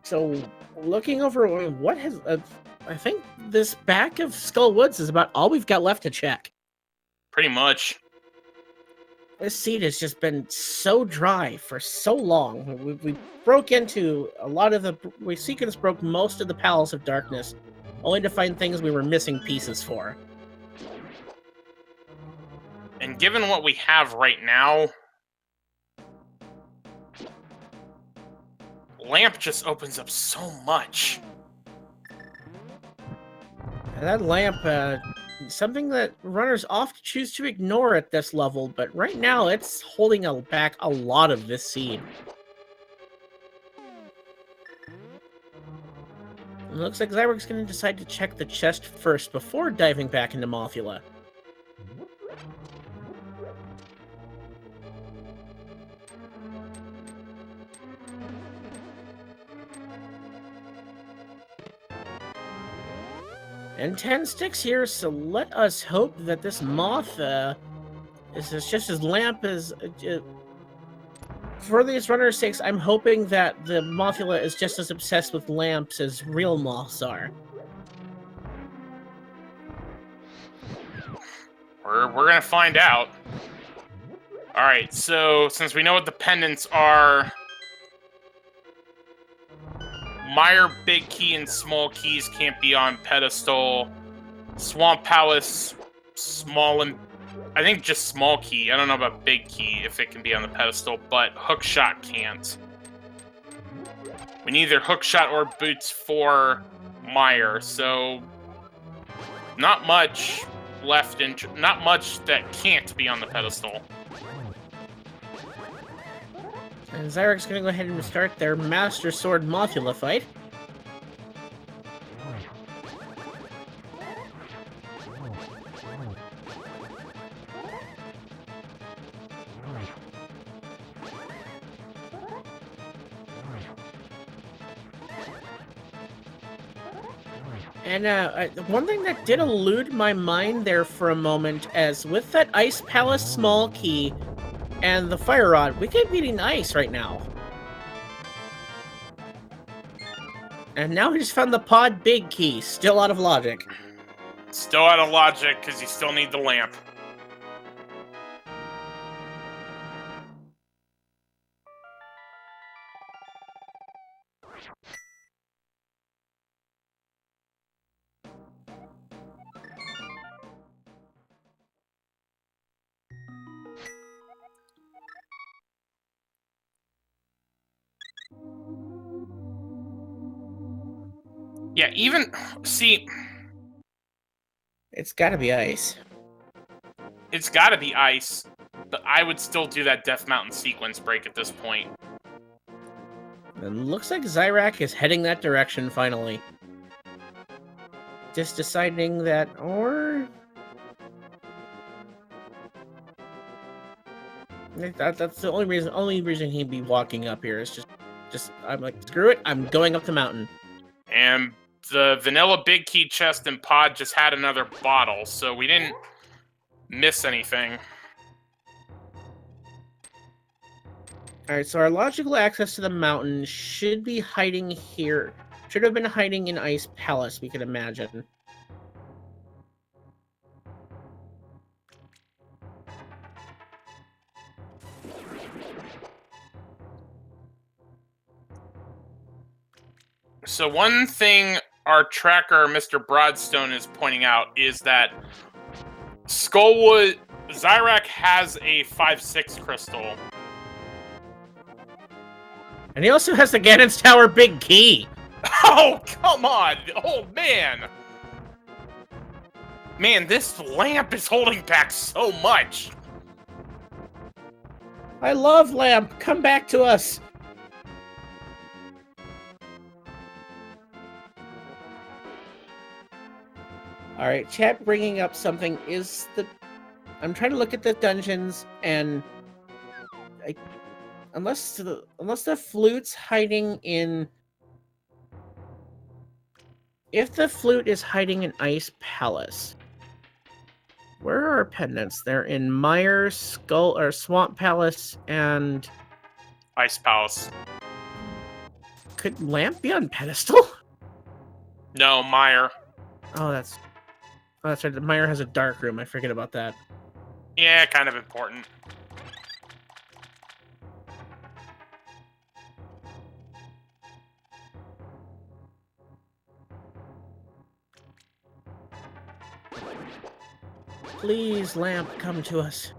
So, looking over what has... I think this back of Skullwoods is about all we've got left to check. Pretty much. This seed has just been so dry for so long. We broke into a lot of the... We sequence broke most of the Palace of Darkness, only to find things we were missing pieces for. And given what we have right now, Lamp just opens up so much. And that lamp, something that runners often choose to ignore at this level, but right now it's holding back a lot of this seed. It looks like Xyrak's going to decide to check the chest first before diving back into Mothula. And 10 sticks here, so let us hope that this moth is just as lamp as... for these runners' sakes, I'm hoping that the Mothula is just as obsessed with lamps as real moths are. We're gonna find out. Alright, so since we know what the pendants are... Mire Big Key and Small Keys can't be on pedestal. Swamp Palace, small and... I think just Small Key. I don't know about Big Key, if it can be on the pedestal, but Hookshot can't. We need either Hookshot or Boots for Mire, so... Not much left in... Not much that can't be on the pedestal. And Xyrak's going to go ahead and start their Master Sword Mothula fight. And one thing that did elude my mind there for a moment, as with that Ice Palace Small Key and the Fire Rod, we could beat ice right now. And now we just found the Pod Big Key, still out of logic. Still out of logic, because you still need the lamp. Yeah, even... See... It's gotta be ice. It's gotta be ice, but I would still do that Death Mountain sequence break at this point. And looks like Xyrak is heading that direction finally. Just deciding that, or... That's the only reason he'd be walking up here is just I'm like, screw it, I'm going up the mountain. And the vanilla big key chest and pod just had another bottle, so we didn't miss anything. Alright, so our logical access to the mountain should be hiding here. Should have been hiding in Ice Palace, we could imagine. So one thing our tracker, Mr. Broadstone, is pointing out is that Skullwood Xyrak has a 5/6 crystal. And he also has the Ganon's Tower big key. Oh, come on! Oh, man! Man, this lamp is holding back so much! I love Lamp! Come back to us! Alright, chat bringing up something is the... I'm trying to look at the dungeons, and... Unless the flute's hiding in... If the flute is hiding in Ice Palace... Where are our pendants? They're in Mire, Skull, or Swamp Palace, and... Ice Palace. Could Lamp be on pedestal? No, Mire. Oh, that's right. The Mire has a dark room. I forget about that. Yeah, kind of important. Please, Lamp, come to us.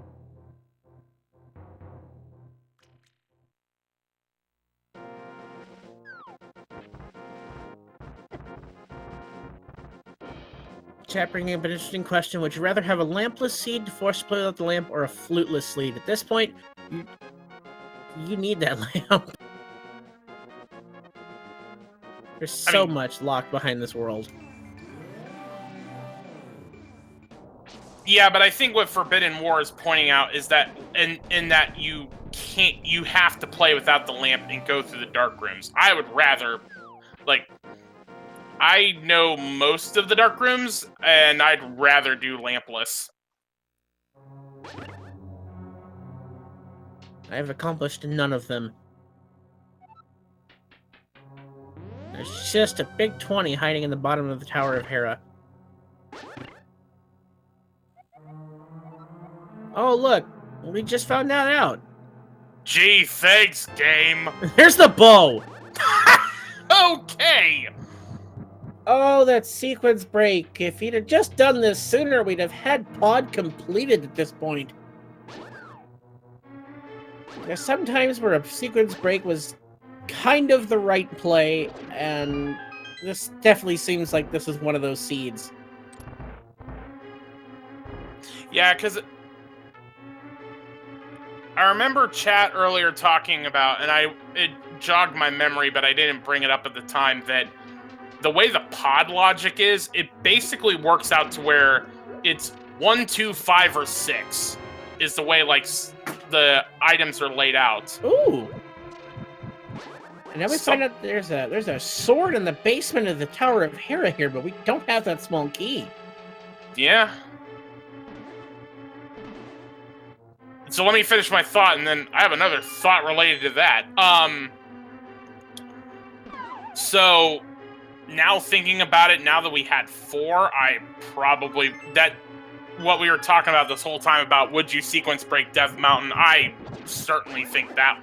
Chat bringing up an interesting question. Would you rather have a lampless seed to force play without the lamp, or a fluteless seed? At this point, you need that lamp. There's so much locked behind this world. Yeah, but I think what Forbidden War is pointing out is that in that you have to play without the lamp and go through the dark rooms. I would rather, like, I know most of the dark rooms, and I'd rather do lampless. I have accomplished none of them. There's just a big 20 hiding in the bottom of the Tower of Hera. Oh, look! We just found that out. Gee, thanks, game. There's the bow! Okay! Oh, that sequence break. If he'd have just done this sooner, we'd have had pod completed at this point. There's sometimes where a sequence break was kind of the right play, and this definitely seems like this is one of those seeds. Yeah, because I remember chat earlier talking about, and it jogged my memory, but I didn't bring it up at the time, that the way the pod logic is, it basically works out to where it's 1, 2, 5, or 6 is the way, like, the items are laid out. Ooh! And now we find out there's a sword in the basement of the Tower of Hera here, but we don't have that small key. Yeah. So let me finish my thought, and then I have another thought related to that. So now thinking about it, now that we had 4, what we were talking about this whole time about would you sequence break Death Mountain, I certainly think that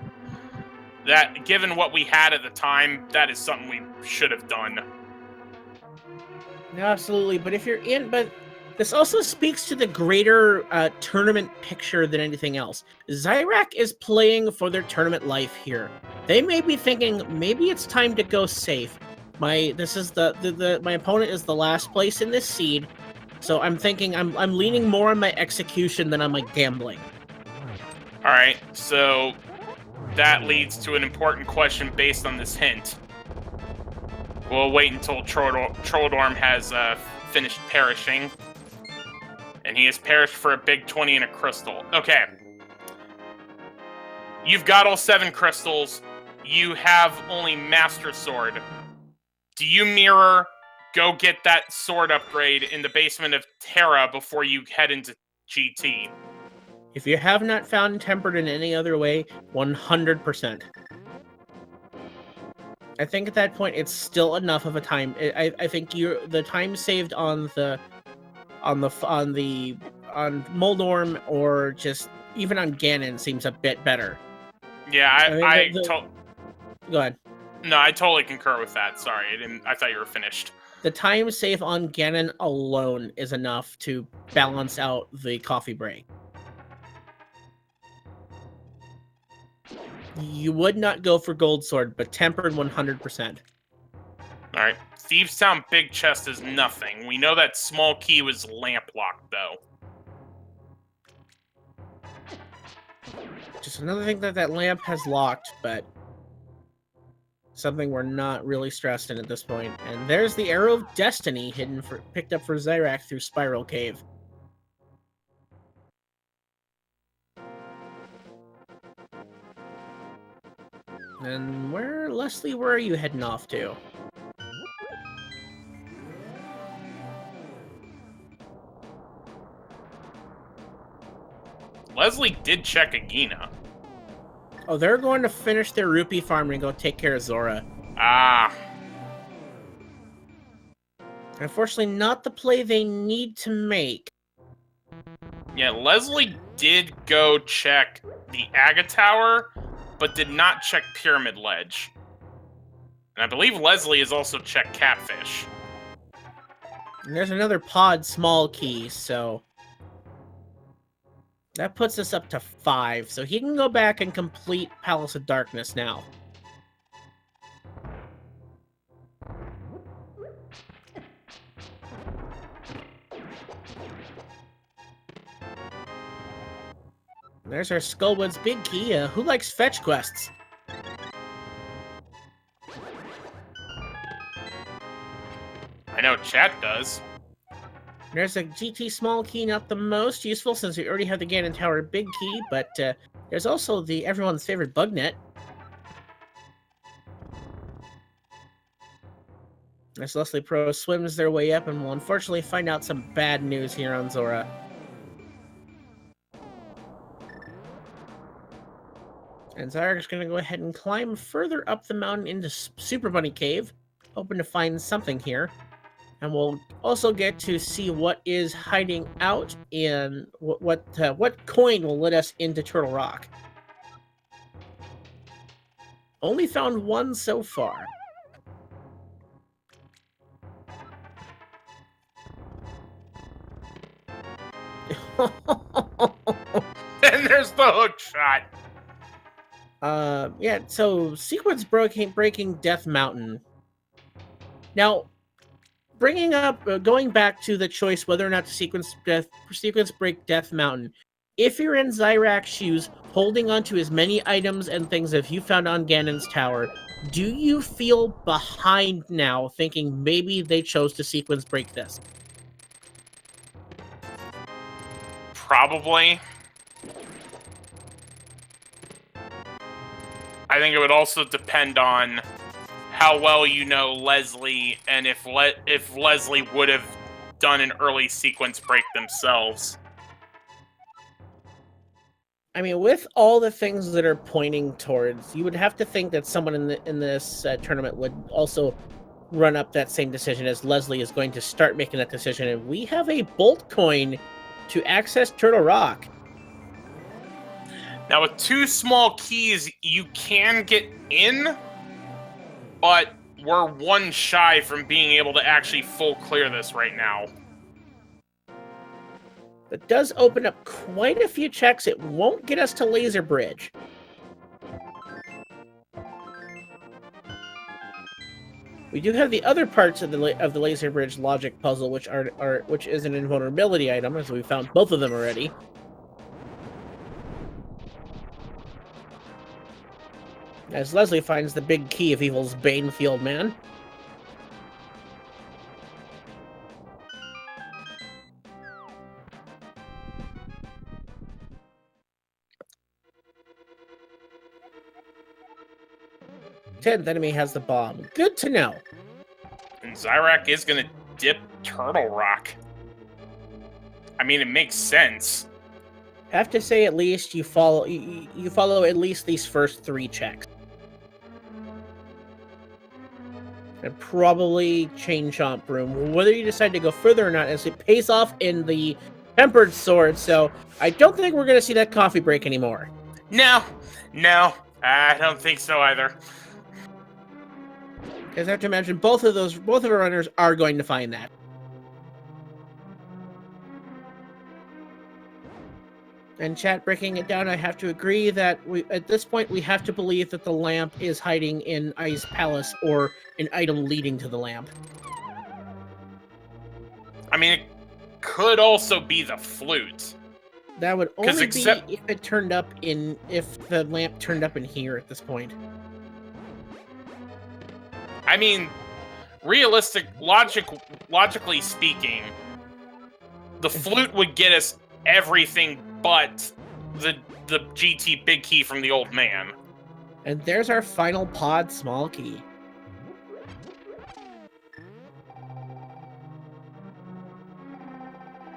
given what we had at the time, that is something we should have done. No, absolutely, but this also speaks to the greater tournament picture than anything else. Xyrak is playing for their tournament life here. They may be thinking, maybe it's time to go safe. My opponent is the last place in this seed, so I'm thinking I'm leaning more on my execution than on my gambling. All right, so that leads to an important question based on this hint. We'll wait until Trolldorm has finished perishing. And he has perished for a big 20 and a crystal. Okay. You've got all 7 crystals. You have only Master Sword. Do you mirror, go get that sword upgrade in the basement of Terra before you head into GT? If you have not found Tempered in any other way, 100%. I think at that point it's still enough of a time. I think the time saved on Moldorm or just even on Ganon seems a bit better. Yeah, Go ahead. No, I totally concur with that. Sorry, I thought you were finished. The time save on Ganon alone is enough to balance out the coffee break. You would not go for Gold Sword, but Tempered 100%. Alright. Thieves Town Big Chest is nothing. We know that small key was lamp locked, though. Just another thing that lamp has locked, but something we're not really stressed in at this point. And there's the Arrow of Destiny picked up for Xyrak through Spiral Cave. And Leslie, where are you heading off to? Leslie did check Agina. Oh, they're going to finish their rupee farm and go take care of Zora. Ah. Unfortunately, not the play they need to make. Yeah, Leslie did go check the Aga Tower, but did not check Pyramid Ledge. And I believe Leslie has also checked Catfish. And there's another pod small key, so that puts us up to 5. So he can go back and complete Palace of Darkness now. There's our Skullwood's big key. Who likes fetch quests? I know chat does. There's a GT small key, not the most useful since we already have the Ganon Tower big key, but there's also the everyone's favorite bug net. As Leslie Pro swims their way up and will unfortunately find out some bad news here on Zora. And Xyrak's going to go ahead and climb further up the mountain into Super Bunny Cave, hoping to find something here. And we'll also get to see what is hiding out in what coin will let us into Turtle Rock. Only found one so far. And there's the hook shot. Yeah, so sequence breaking Death Mountain. Now, going back to the choice whether or not to sequence break Death Mountain. If you're in Xyrak's shoes, holding onto as many items and things as you found on Ganon's Tower, do you feel behind now, thinking maybe they chose to sequence break this? Probably. I think it would also depend on how well you know Leslie and if Leslie would have done an early sequence break themselves. I mean, with all the things that are pointing towards, you would have to think that someone in this tournament would also run up that same decision as Leslie is going to start making that decision. And we have a Bolt coin to access Turtle Rock. Now, with 2 small keys, you can get in, but we're 1 shy from being able to actually full clear this right now. It does open up quite a few checks. It won't get us to Laser Bridge. We do have the other parts of the laser bridge logic puzzle, which which is an invulnerability item, as we found both of them already. As Leslie finds the big key of Evil's Banefield Man. Tenth enemy has the bomb. Good to know. And Xyrak is gonna dip Turtle Rock. I mean, it makes sense. Have to say, at least you follow at least these first 3 checks. And probably Chain Chomp Room. Whether you decide to go further or not, as it pays off in the Tempered Sword, so I don't think we're going to see that coffee break anymore. No, I don't think so either. Because I have to imagine both of our runners are going to find that. And chat, breaking it down, I have to agree that at this point we have to believe that the lamp is hiding in Ice Palace or an item leading to the lamp. I mean, it could also be the flute. That would only be if the lamp turned up in here at this point. I mean, logically speaking, the flute would get us everything but the GT big key from the old man. And there's our final pod small key.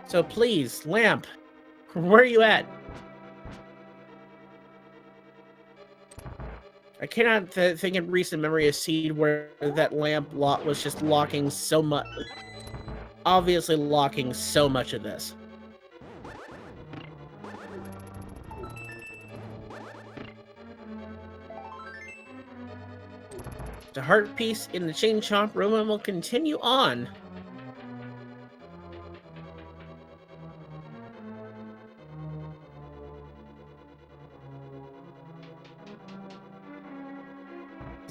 So please, lamp, where are you at? I cannot think in recent memory of Seed where that lamp was just locking so much. Obviously locking so much of this. The heart piece in the Chain Chomp Room, and will continue on.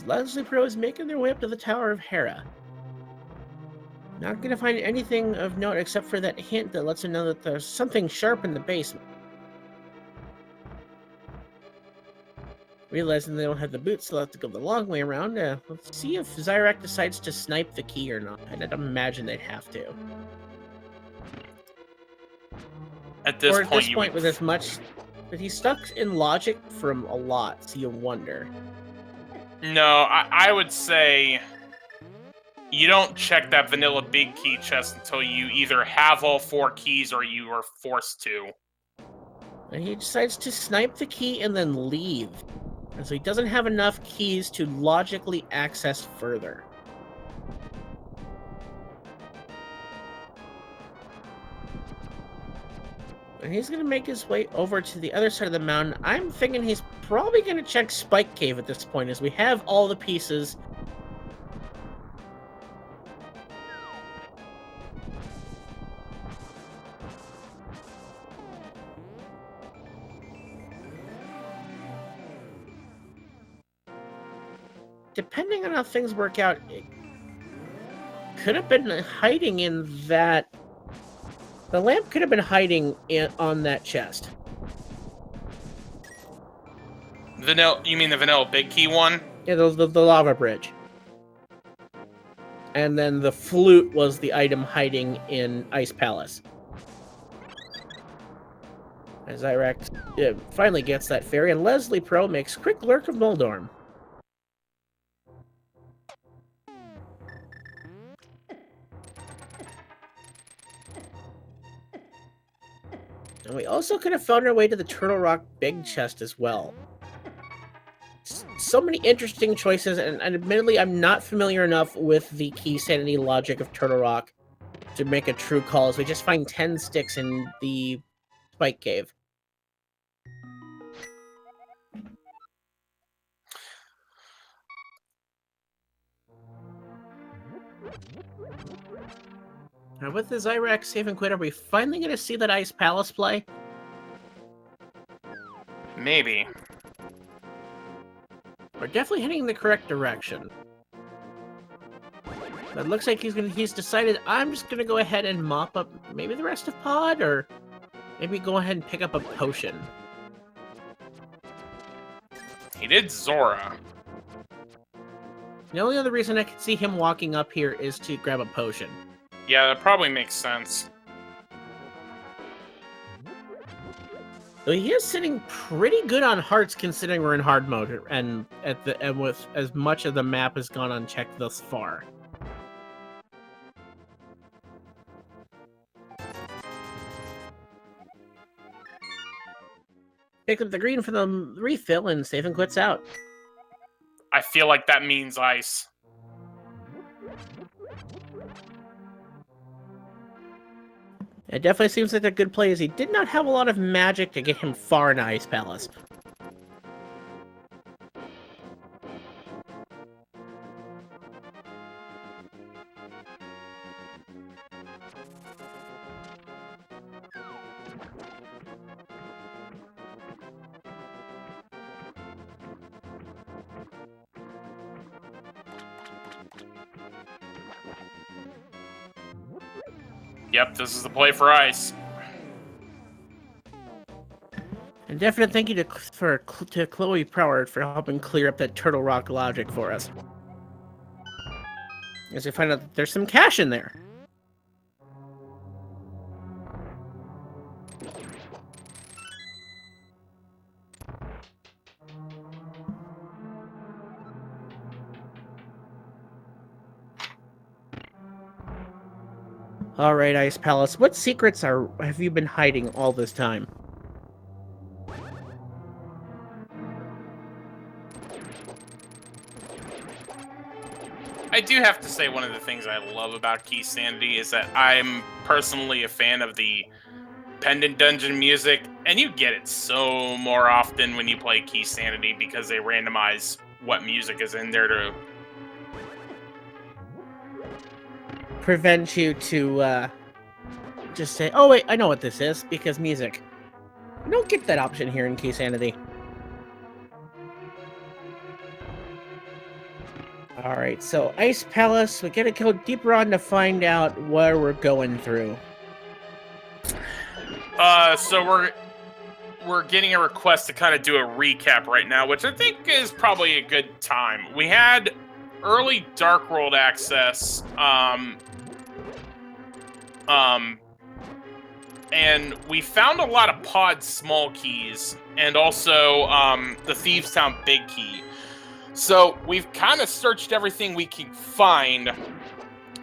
Leslie Pro is making their way up to the Tower of Hera. Not going to find anything of note except for that hint that lets them know that there's something sharp in the basement. Realizing they don't have the boots, they'll have to go the long way around. Let's see if Xyrak decides to snipe the key or not. I'd imagine they'd have to. At this point, with as much... But he's stuck in logic from a lot, so you wonder. No, I would say you don't check that vanilla big key chest until you either have all 4 keys or you are forced to. And he decides to snipe the key and then leave. And so he doesn't have enough keys to logically access further. And he's going to make his way over to the other side of the mountain. I'm thinking he's probably going to check Spike Cave at this point, as we have all the pieces. Depending on how things work out, it could have been hiding in that... The lamp could have been hiding on that chest. You mean the vanilla big key one? Yeah, the lava bridge. And then the flute was the item hiding in Ice Palace. As Xyrak finally gets that fairy, and Leslie Pro makes quick lurk of Moldorm. And we also could have found our way to the Turtle Rock big chest as well. So many interesting choices, and admittedly, I'm not familiar enough with the key sanity logic of Turtle Rock to make a true call, as we just find 10 sticks in the Spike Cave. Now, with the Xyrak save and quit, are we finally going to see that Ice Palace play? Maybe. We're definitely heading in the correct direction. But it looks like he's decided I'm just gonna go ahead and mop up maybe the rest of Pod, or maybe go ahead and pick up a potion. He did Zora. The only other reason I could see him walking up here is to grab a potion. Yeah, that probably makes sense. So he is sitting pretty good on hearts considering we're in hard mode and with as much of the map has gone unchecked thus far. Pick up the green for the refill and save and quits out. I feel like that means ice. It definitely seems like a good play, as he did not have a lot of magic to get him far in Ice Palace. Yep, this is the play for ice. And definite thank you to Chloe Proward for helping clear up that Turtle Rock logic for us. As we find out that there's some cash in there. All right, Ice Palace. What secrets have you been hiding all this time? I do have to say one of the things I love about Key Sanity is that I'm personally a fan of the Pendant Dungeon music, and you get it so more often when you play Key Sanity because they randomize what music is in there to prevent you to just say, oh wait, I know what this is, because music. You don't get that option here in Key Sanity. Alright, so Ice Palace, we gotta go deeper on to find out where we're going through. So we're getting a request to kind of do a recap right now, which I think is probably a good time. We had early Dark World access, and we found a lot of Pod small keys, and also the Thieves Town big key. So we've kind of searched everything we can find,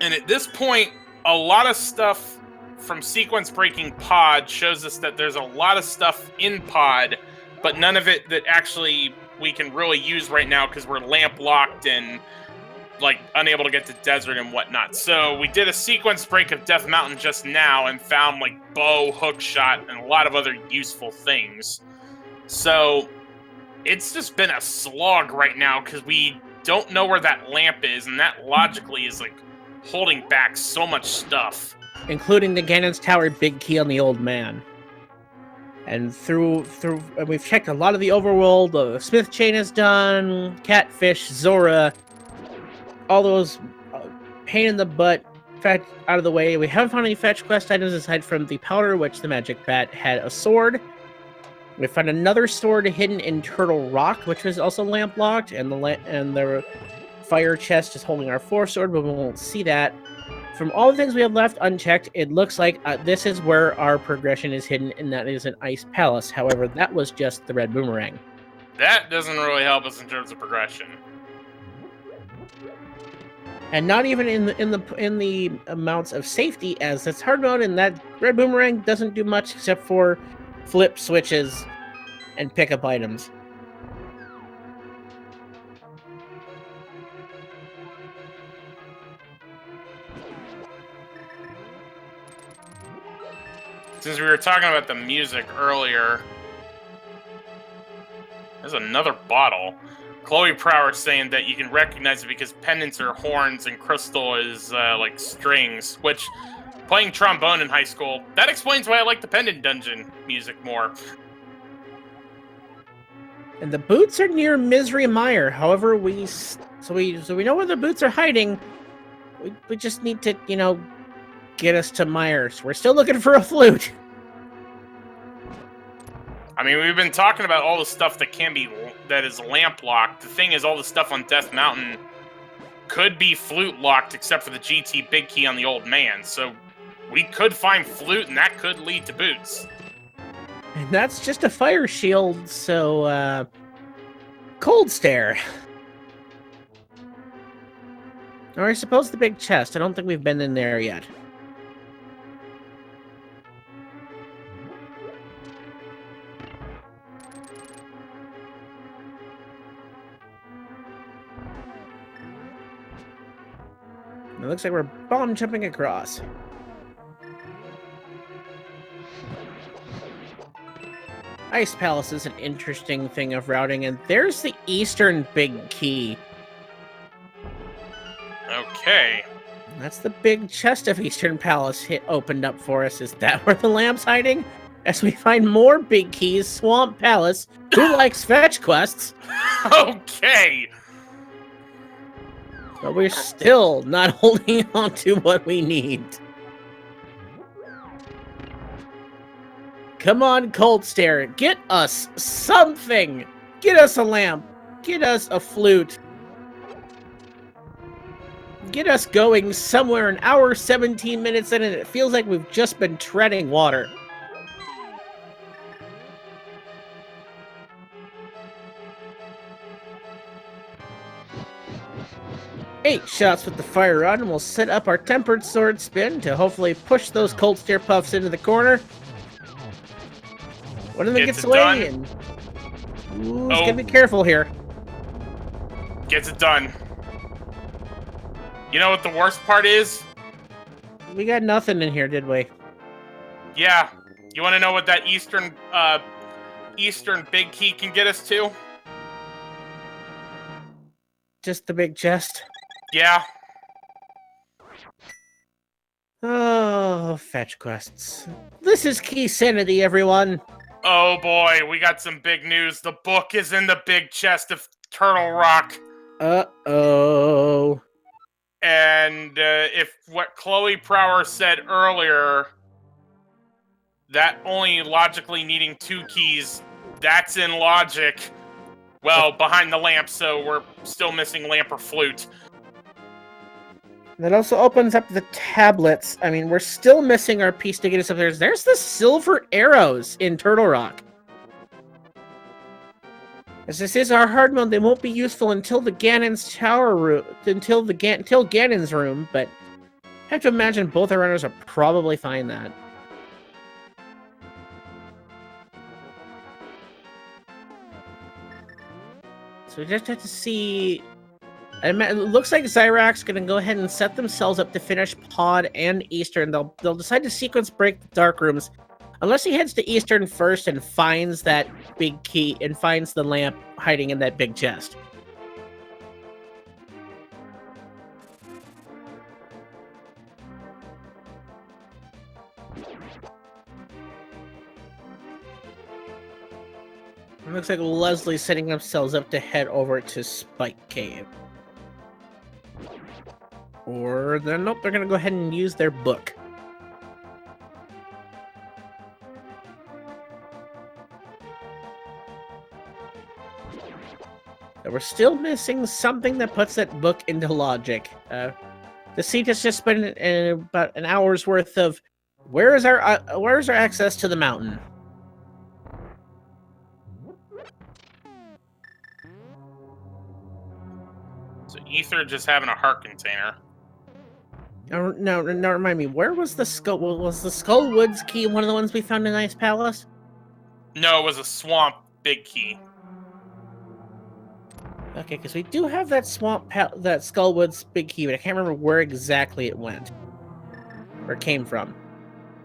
and at this point, a lot of stuff from sequence breaking Pod shows us that there's a lot of stuff in Pod, but none of it that actually we can really use right now because we're lamp locked and like unable to get to desert and whatnot. So we did a sequence break of Death Mountain just now and found like bow, hook shot, and a lot of other useful things. So it's just been a slog right now because we don't know where that lamp is, and that logically is like holding back so much stuff. Including the Ganon's Tower big key on the old man. And we've checked a lot of the overworld. The Smith Chain is done, Catfish, Zora, all those pain in the butt fetch out of the way. We haven't found any fetch quest items aside from the powder, which the Magic Bat had a sword. We found another sword hidden in Turtle Rock, which was also lamp locked, and the fire chest is holding our 4-sword, but we won't see that. From all the things we have left unchecked, it looks like this is where our progression is hidden, and that is an Ice Palace. However, that was just the red boomerang. That doesn't really help us in terms of progression. And not even in the amounts of safety, as it's hard mode, and that red boomerang doesn't do much except for flip switches and pick up items. Since we were talking about the music earlier, there's another bottle. Chloe Proward saying that you can recognize it because pendants are horns and crystal is like strings, which, playing trombone in high school, that explains why I like the Pendant Dungeon music more. And the boots are near Misery Mire. However, we know where the boots are hiding. We just need to, get us to Myers. We're still looking for a flute. I mean, we've been talking about all the stuff that is lamp locked. The thing is, all the stuff on Death Mountain could be flute locked, except for the GT big key on the old man. So we could find flute, and that could lead to boots. And that's just a fire shield, so, cold stare. Or I suppose the big chest. I don't think we've been in there yet. It looks like we're bomb jumping across. Ice Palace is an interesting thing of routing, and there's the eastern big key. Okay. That's the big chest of Eastern Palace opened up for us. Is that where the lamp's hiding? As we find more big keys, Swamp Palace. Who likes fetch quests? Okay. But we're still not holding on to what we need. Come on, Cold Stare. Get us something. Get us a lamp. Get us a flute. Get us going somewhere an hour, 17 minutes in, and it feels like we've just been treading water. Eight shots with the fire rod, and we'll set up our tempered sword spin to hopefully push those Cold Stare puffs into the corner. One of them gets away, and ooh, just gotta be careful here. Gets it done. You know what the worst part is? We got nothing in here, did we? Yeah. You want to know what that eastern big key can get us to? Just the big chest. Yeah. Oh, fetch quests. This is Key Sanity, everyone. Oh boy, we got some big news. The book is in the big chest of Turtle Rock. Uh-oh. And if what Chloe Prower said earlier, that only logically needing 2 keys, that's in logic. Well, behind the lamp, so we're still missing lamp or flute. That also opens up the tablets. I mean, we're still missing our piece to get us up there. There's the silver arrows in Turtle Rock. As this is our hard mode, they won't be useful until the Ganon's tower room, until Ganon's room, but I have to imagine both our runners will probably find that. So we just have to see. It looks like Xyrak's going to go ahead and set themselves up to finish Pod and Eastern. They'll decide to sequence break the Dark Rooms. Unless he heads to Eastern first and finds that big key and finds the lamp hiding in that big chest. It looks like Leslie's setting themselves up to head over to Spike Cave. Or then, nope, they're going to go ahead and use their book. We're still missing something that puts that book into logic. The seat has just been about an hour's worth of where's our access to the mountain? So Ether just having a heart container. No, remind me. Where was the skull? Was the Skullwoods key one of the ones we found in Ice Palace? No, it was a swamp big key. Okay, because we do have that that Skullwoods big key, but I can't remember where exactly it went or came from.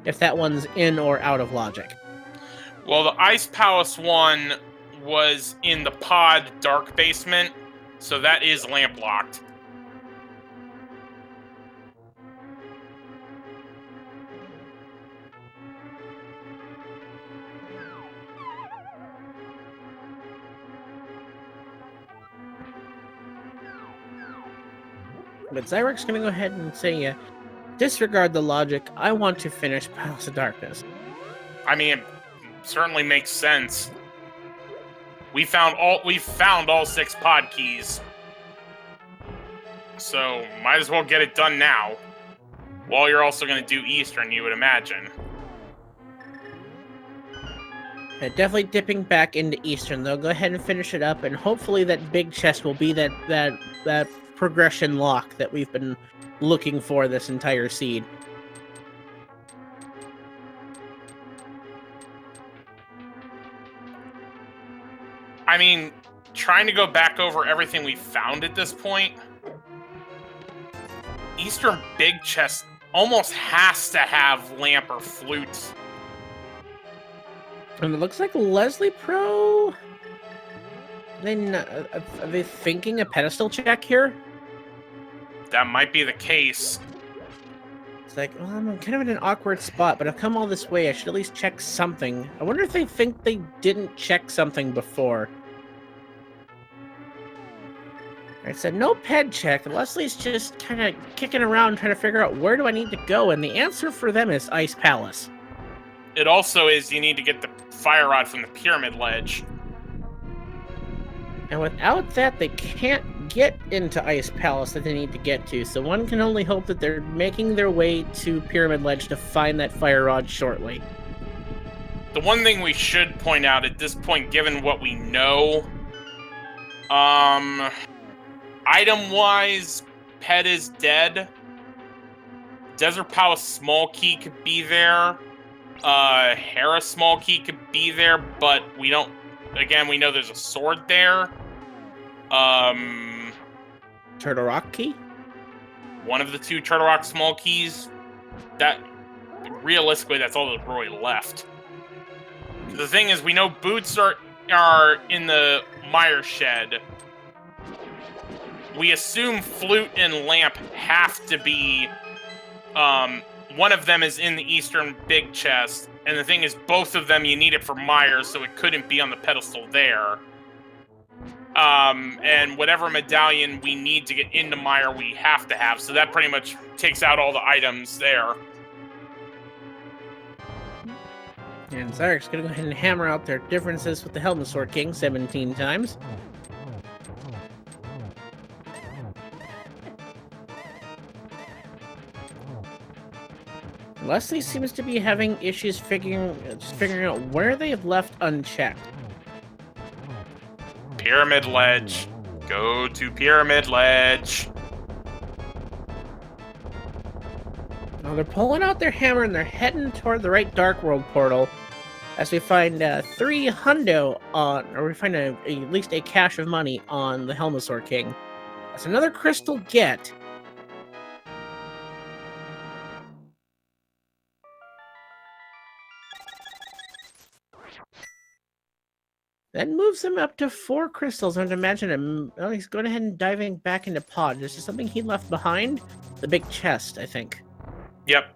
If that one's in or out of logic. Well, the Ice Palace one was in the pod dark basement, so that is lamp locked. But Xyrak's gonna go ahead and say, disregard the logic. I want to finish Palace of Darkness. I mean, it certainly makes sense. We found all 6 pod keys. So, might as well get it done now. While you're also going to do Eastern, you would imagine. Definitely dipping back into Eastern, though. Go ahead and finish it up, and hopefully that big chest will be that progression lock that we've been looking for this entire seed. I mean, trying to go back over everything we found at this point, Eastern Big Chest almost has to have lamp or flute. And it looks like Leslie Pro... Are they thinking a pedestal check here? That might be the case. It's like, well, I'm kind of in an awkward spot, but I've come all this way. I should at least check something. I wonder if they think they didn't check something before. I said, no ped check. Leslie's just kind of kicking around trying to figure out where do I need to go, and the answer for them is Ice Palace. It also is you need to get the fire rod from the pyramid ledge. And without that, they can't get into Ice Palace that they need to get to, so one can only hope that they're making their way to Pyramid Ledge to find that fire rod shortly. The one thing we should point out at this point, given what we know, item-wise, Pet is dead. Desert Palace small key could be there. Hera small key could be there, but we don't... Again, we know there's a sword there. Turtle Rock key? One of the 2 Turtle Rock small keys. That... Realistically, that's all that's really left. The thing is, we know boots are in the mire shed. We assume flute and lamp have to be... one of them is in the Eastern Big Chest, and the thing is, both of them you need it for mire, so it couldn't be on the pedestal there. And whatever medallion we need to get into mire, we have to have, so that pretty much takes out all the items there. And Xyrak's gonna go ahead and hammer out their differences with the Helmasaur King 17 times. Leslie seems to be having issues figuring out where they have left unchecked. Pyramid Ledge. Go to Pyramid Ledge. Now they're pulling out their hammer and they're heading toward the right Dark World portal as we find 3 hundo on, or we find at least a cache of money on the Helmasaur King. That's another crystal get. That moves him up to 4 crystals. I would imagine him. Well, he's going ahead and diving back into pod. This is something he left behind. The big chest, I think. Yep.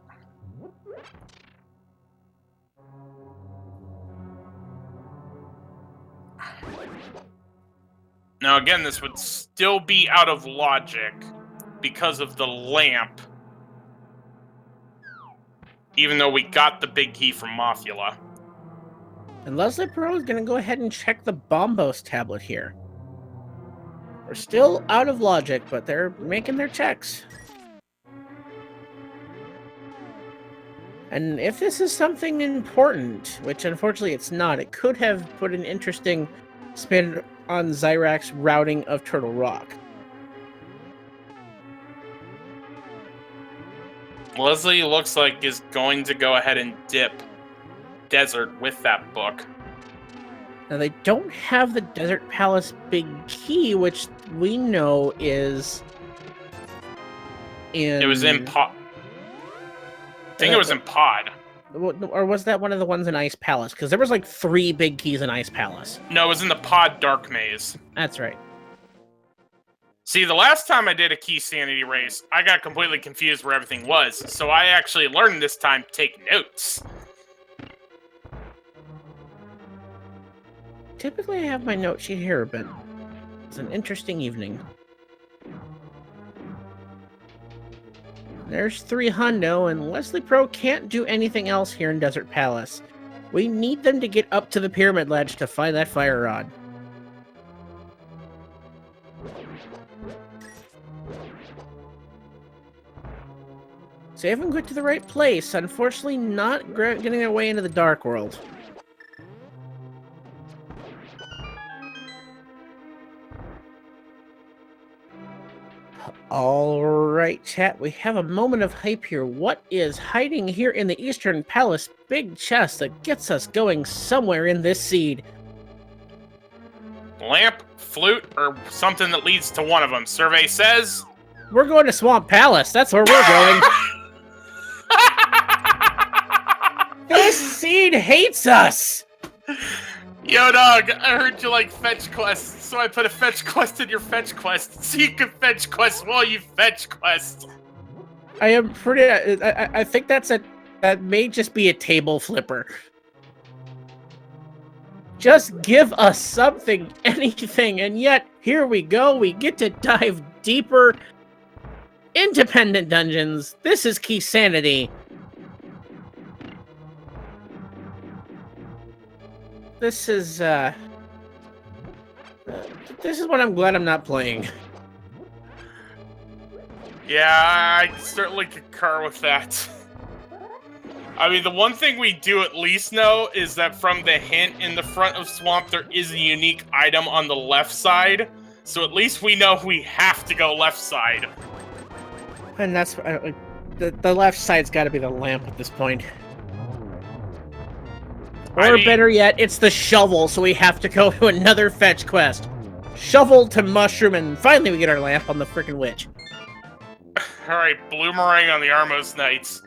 Now again, this would still be out of logic because of the lamp. Even though we got the big key from Mothula. And Leslie Perot is going to go ahead and check the Bombos tablet here. We're still out of logic, but they're making their checks. And if this is something important, which unfortunately it's not, it could have put an interesting spin on Xyrak's routing of Turtle Rock. Leslie looks like is going to go ahead and dip Desert with that book. Now they don't have the Desert Palace big key, which we know is in... It was in pod. I think it was in pod. Or was that one of the ones in Ice Palace? Because there was like 3 big keys in Ice Palace. No, it was in the pod Dark Maze. That's right. See, the last time I did a key sanity race, I got completely confused where everything was, so I actually learned this time to take notes. Typically I have my note sheet here, but it's an interesting evening. There's 3 hundo, and Leslie Pro can't do anything else here in Desert Palace. We need them to get up to the pyramid ledge to find that fire rod. So they haven't got to the right place. Unfortunately, not getting their way into the Dark World. Alright, chat, we have a moment of hype here. What is hiding here in the Eastern Palace big chest that gets us going somewhere in this seed? Lamp, flute, or something that leads to one of them. Survey says... We're going to Swamp Palace. That's where we're going. This seed hates us! Yo, dog, I heard you like fetch quests, so I put a fetch quest in your fetch quest, so you can fetch quests while you fetch quest. I am pretty... I think that may just be a table flipper. Just give us something, anything, and yet, here we go, we get to dive deeper. Independent dungeons. This is Key Sanity. This is what I'm glad I'm not playing. Yeah, I certainly concur with that. I mean, the one thing we do at least know is that from the hint in the front of Swamp, there is a unique item on the left side. So at least we know we have to go left side. And that's... the left side's got to be the lamp at this point. Or better yet, it's the shovel, so we have to go to another fetch quest. Shovel to mushroom, and finally we get our lamp on the frickin' witch. Alright, bloomerang on the Armos Knights.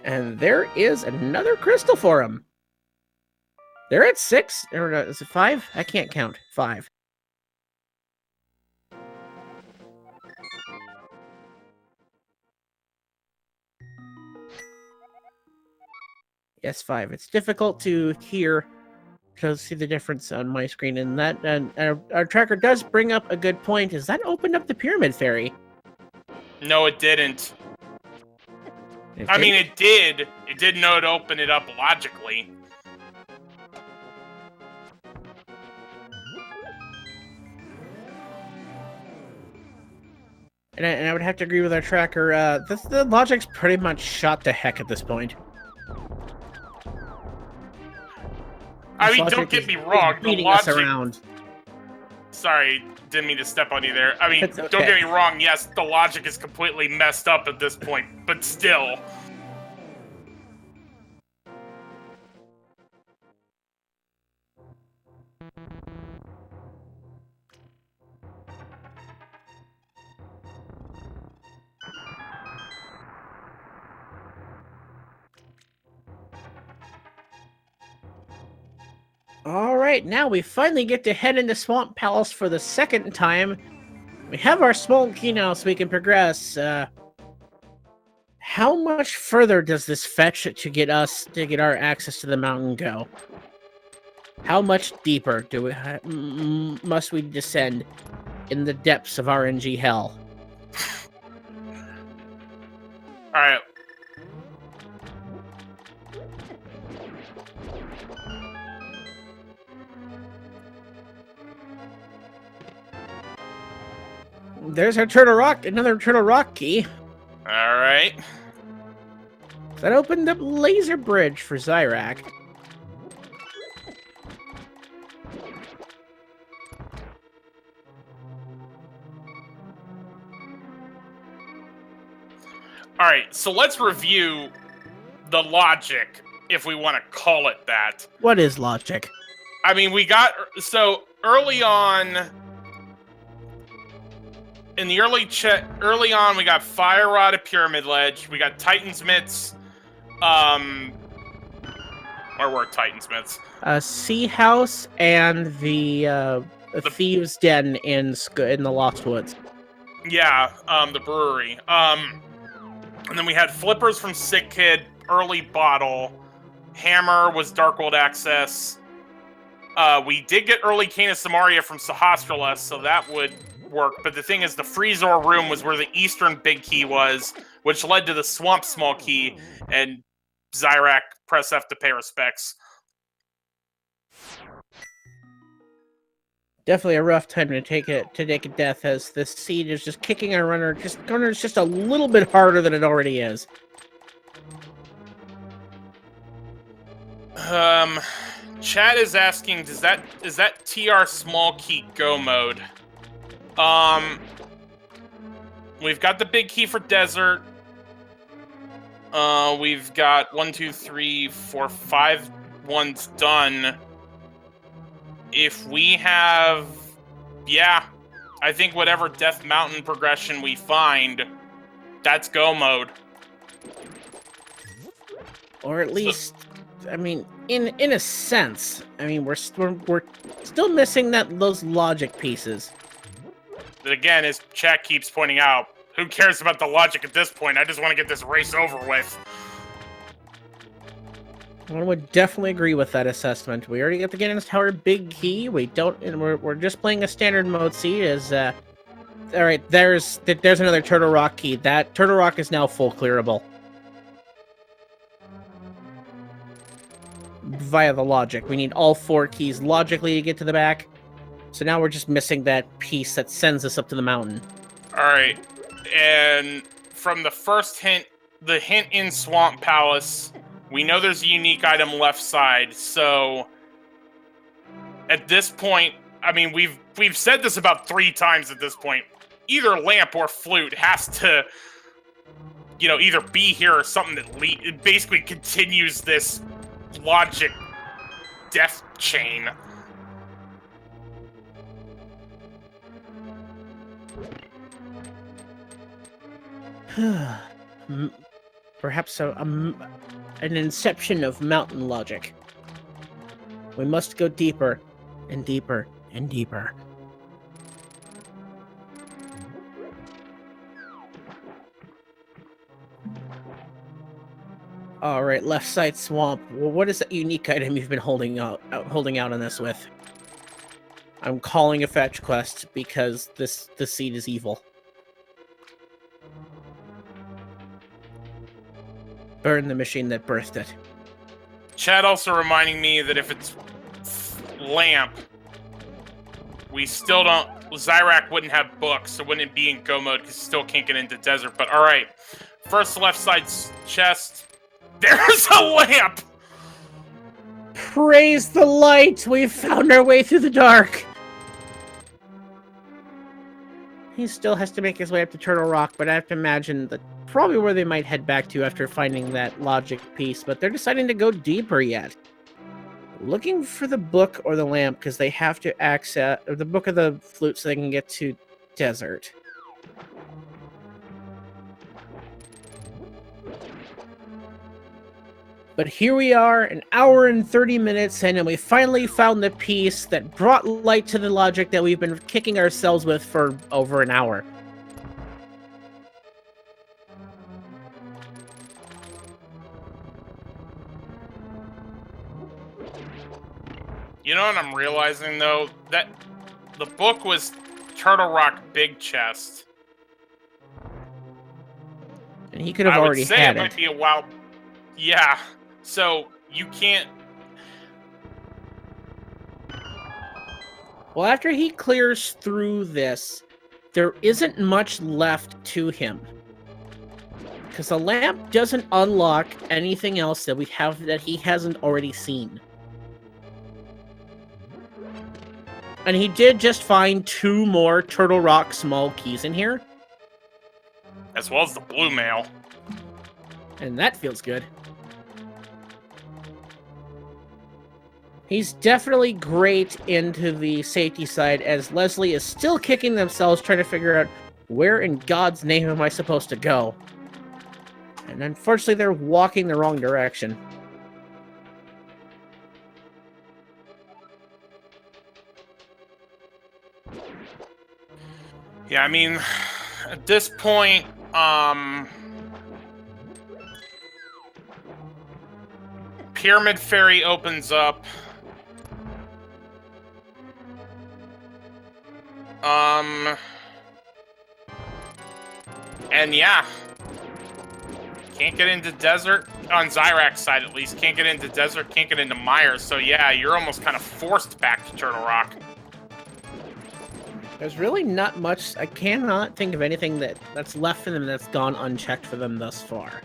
And there is another crystal for him. They're at 6, or is it 5? I can't count. 5. Yes, 5. It's difficult to hear, to see the difference on my screen, and that our tracker does bring up a good point. Is that opened up the pyramid fairy? No, it didn't. I mean, it did. It did know to open it up logically. And I would have to agree with our tracker. The logic's pretty much shot to heck at this point. I mean, don't get me wrong. The logic... logic... around. Sorry, didn't mean to step on you there. I mean, okay. Don't get me wrong. Yes, the logic is completely messed up at this point, but still. Alright, now we finally get to head into Swamp Palace for the second time. We have our small key now so we can progress. How much further does this fetch to get our access to the mountain go? How much deeper must we descend in the depths of RNG hell? Alright. There's our Turtle Rock, another Turtle Rock key. Alright. That opened up Laser Bridge for Xyrak. Alright, so let's review the logic, if we want to call it that. What is logic? I mean, so early on... In the early on, we got Fire Rod at Pyramid Ledge. We got Titan's Mitts. Where were Titan's Mitts? Sea House and the Thieves' Den in the Lost Woods. Yeah, the brewery. And then we had Flippers from Sick Kid, early Bottle. Hammer was Darkworld Access. We did get early Canis Samaria from Sahasrala, so that would work, but the thing is, the Freezor room was where the eastern big key was, which led to the swamp small key, and Xyrak, press F to pay respects. Definitely a rough time to take a death, as this seed is just kicking our runner just a little bit harder than it already is. Chad is asking, is that TR small key go mode? We've got the big key for desert. We've got 1, 2, 3, 4, 5 ones done. If we have, yeah, I think whatever Death Mountain progression we find, that's go mode. Or at least, I mean, in a sense, I mean, we're still missing those logic pieces. But again, as chat keeps pointing out, who cares about the logic at this point? I just want to get this race over with. I would definitely agree with that assessment. We already got the Ganon's Tower big key. We don't, and we're just playing a standard mode seed. All right, there's another Turtle Rock key. That Turtle Rock is now full clearable via the logic. We need all 4 keys logically to get to the back. So now we're just missing that piece that sends us up to the mountain. All right, and from the first hint, the hint in Swamp Palace, we know there's a unique item left side. So at this point, I mean, we've said this about 3 times at this point. Either lamp or flute has to, either be here or something that it basically continues this logic death chain. Perhaps an inception of mountain logic. We must go deeper and deeper and deeper. All right, left side swamp. Well, what is that unique item you've been holding out on this with? I'm calling a fetch quest because this seed is evil. Burn the machine that birthed it. Chad also reminding me that if it's lamp, we still don't. Xyrak wouldn't have books, so wouldn't be in go mode because still can't get into desert. But all right, first left side chest. There's a lamp. Praise the light! We've found our way through the dark. He still has to make his way up to Turtle Rock, but I have to imagine that probably where they might head back to after finding that logic piece, but they're deciding to go deeper yet. Looking for the book or the lamp, because they have to access, or the book or the flute so they can get to desert. But here we are, an hour and 30 minutes in, and we finally found the piece that brought light to the logic that we've been kicking ourselves with for over an hour. You know what I'm realizing, though? That the book was Turtle Rock Big Chest. And he could have already had it. I would say it might be a while. Yeah. So, you can't... Well, after he clears through this, there isn't much left to him. Because the lamp doesn't unlock anything else that he hasn't already seen. And he did just find 2 more Turtle Rock small keys in here. As well as the blue mail. And that feels good. He's definitely great into the safety side, as Leslie is still kicking themselves trying to figure out where in God's name am I supposed to go. And unfortunately, they're walking the wrong direction. Yeah, I mean, at this point, Pyramid Fairy opens up. And yeah, can't get into desert, on Xyrak's side at least, can't get into desert, can't get into Myers, so yeah, you're almost kind of forced back to Turtle Rock. There's really not much. I cannot think of anything that's left for them that's gone unchecked for them thus far.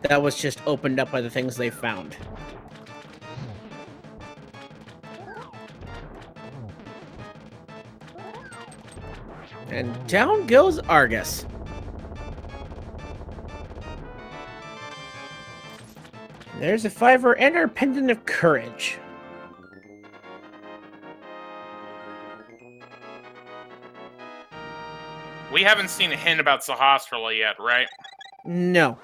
That was just opened up by the things they found. And down goes Argus. There's a 5er and our Pendant of Courage. We haven't seen a hint about Sahasrara yet, right? No.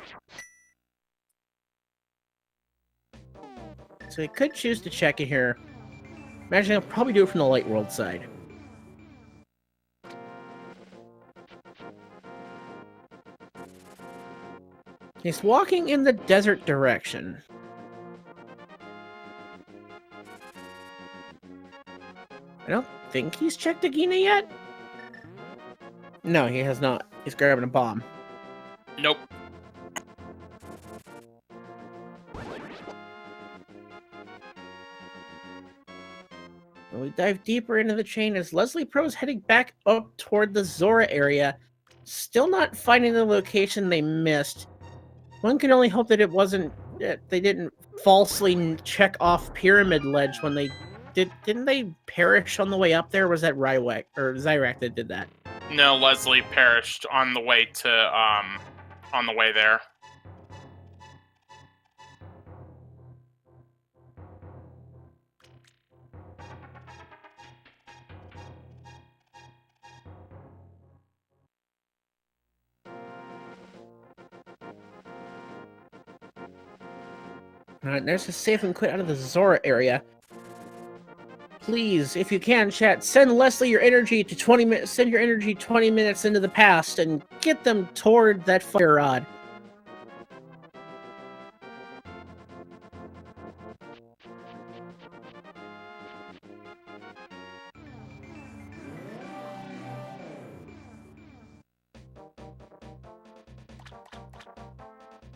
So we could choose to check it here. Imagine I'll probably do it from the Light World side. He's walking in the desert direction. I don't think he's checked Agina yet. No, he has not. He's grabbing a bomb. Nope. We dive deeper into the chain as Leslie Pro's heading back up toward the Zora area, still not finding the location they missed. One can only hope that it wasn't they didn't falsely check off Pyramid Ledge when they did. Didn't they perish on the way up there? Or was that Xyrak or Xyrak that did that? No, Leslie perished on the way to on the way there. Alright, there's a safe and quit out of the Zora area. Please, if you can, chat, send Leslie your energy to 20 minutes. Send your energy 20 minutes into the past and get them toward that fire rod.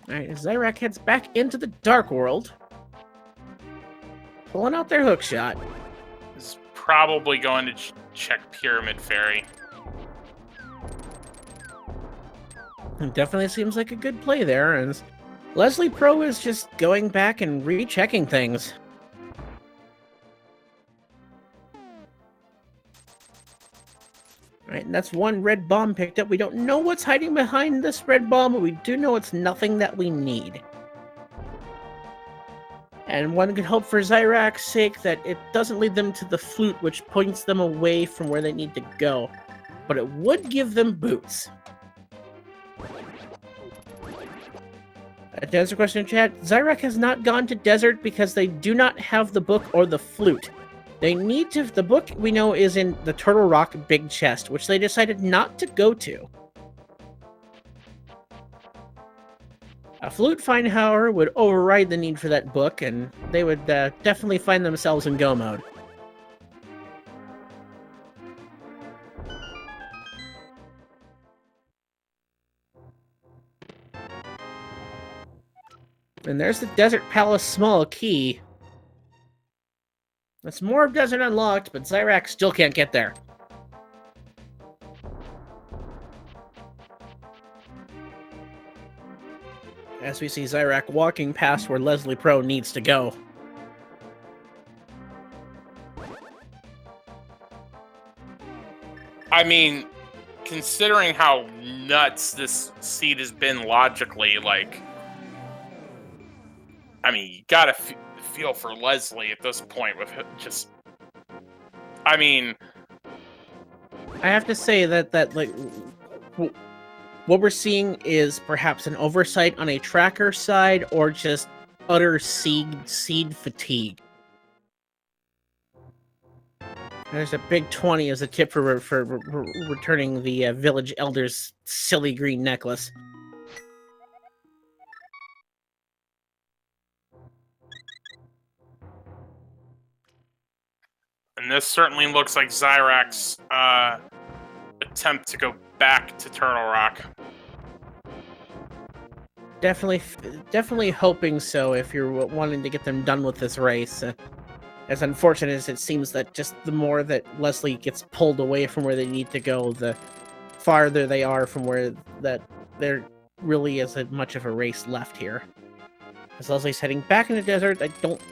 Alright, Xyrak heads back into the Dark World. Pulling out their hookshot. Is probably going to check Pyramid Ferry. It definitely seems like a good play there, and Leslie Pro is just going back and rechecking things. Alright, and that's one red bomb picked up. We don't know what's hiding behind this red bomb, but we do know it's nothing that we need. And one could hope for Xyrak's sake that it doesn't lead them to the flute, which points them away from where they need to go. But it would give them boots. To answer question in chat, Xyrak has not gone to desert because they do not have the book or the flute. They need to. The book we know is in the Turtle Rock Big Chest, which they decided not to go to. A flute find, however, would override the need for that book, and they would definitely find themselves in go mode. And there's the Desert Palace small key. That's more of Desert unlocked, but Xyrak still can't get there. As we see Xyrak walking past where Leslie Pro needs to go. I mean, considering how nuts this seed has been logically, like, I mean, you gotta feel for Leslie at this point with just, I mean, I have to say that like what we're seeing is perhaps an oversight on a tracker side or just utter seed fatigue. There's a big 20 as a tip for returning the village elder's silly green necklace. and this certainly looks like Xyrak's attempt to go back to Turtle Rock. Definitely hoping so if you're wanting to get them done with this race. As unfortunate as it seems that just the more that Leslie gets pulled away from where they need to go, the farther they are from where that there really isn't much of a race left here. As Leslie's heading back in the desert,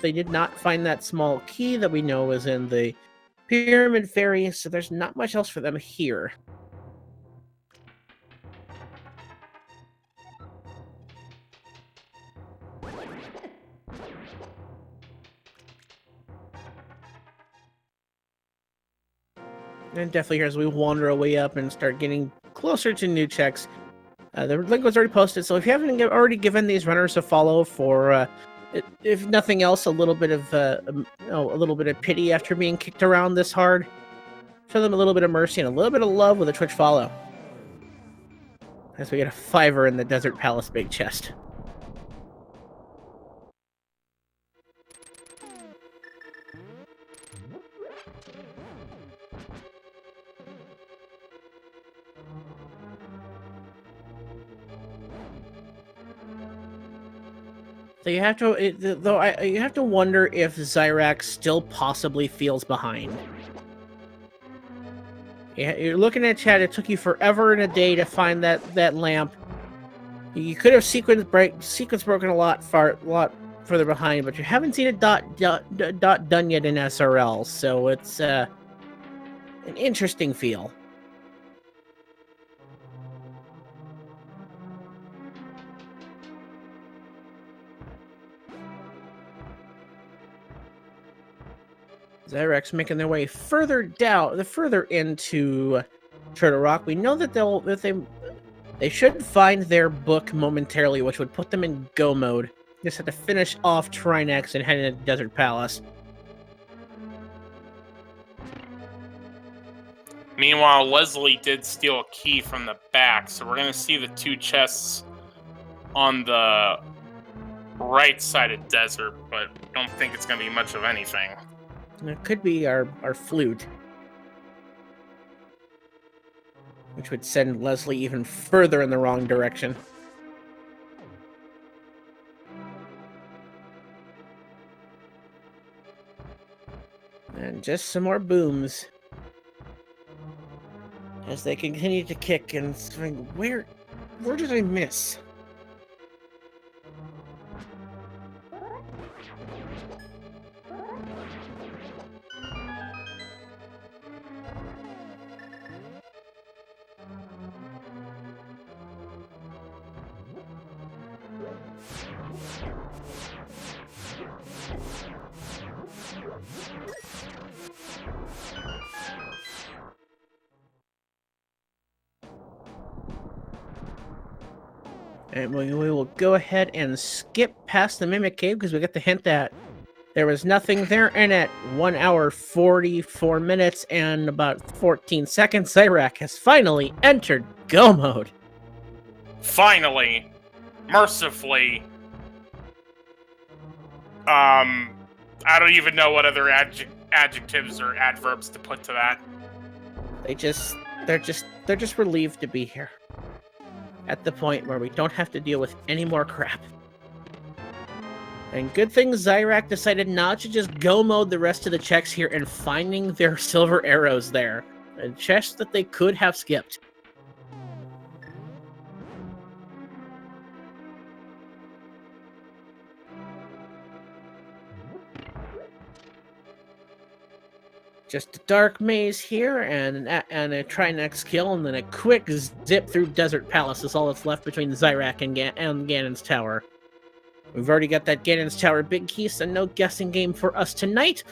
they did not find that small key that we know is in the Pyramid Ferry, so there's not much else for them here. And definitely here as we wander our way up and start getting closer to new checks. The link was already posted, so if you haven't already given these runners a follow for, if nothing else, a little bit of pity after being kicked around this hard, show them a little bit of mercy and a little bit of love with a Twitch follow. As we get a $5 in the Desert Palace big chest. So you have to, you have to wonder if Xyrak still possibly feels behind. Yeah, you're looking at chat. It took you forever and a day to find that lamp. You could have sequence broken a lot further behind, but you haven't seen a dot done yet in SRL. So it's an interesting feel. Xyrak's making their way further into Turtle Rock. We know that they should find their book momentarily, which would put them in go mode. Just have to finish off Trinex and head into Desert Palace. Meanwhile, Leslie did steal a key from the back, so we're going to see the two chests on the right side of Desert, but don't think it's going to be much of anything. It could be our flute, which would send Leslie even further in the wrong direction. And just some more booms as they continue to kick and swing. Where did I miss? And we will go ahead and skip past the Mimic Cave because we get the hint that there was nothing there. And at 1 hour, 44 minutes, and about 14 seconds, Xyrak has finally entered Go Mode. Finally. Mercifully. I don't even know what other adjectives or adverbs to put to that. They're just relieved to be here. At the point where we don't have to deal with any more crap. And good thing Xyrak decided not to just go mode the rest of the checks here and finding their silver arrows there. A chest that they could have skipped. Just a dark maze here, and a Trinex kill, and then a quick zip through Desert Palace is all that's left between Xyrak and Ganon's Tower. We've already got that Ganon's Tower big key, so no guessing game for us tonight.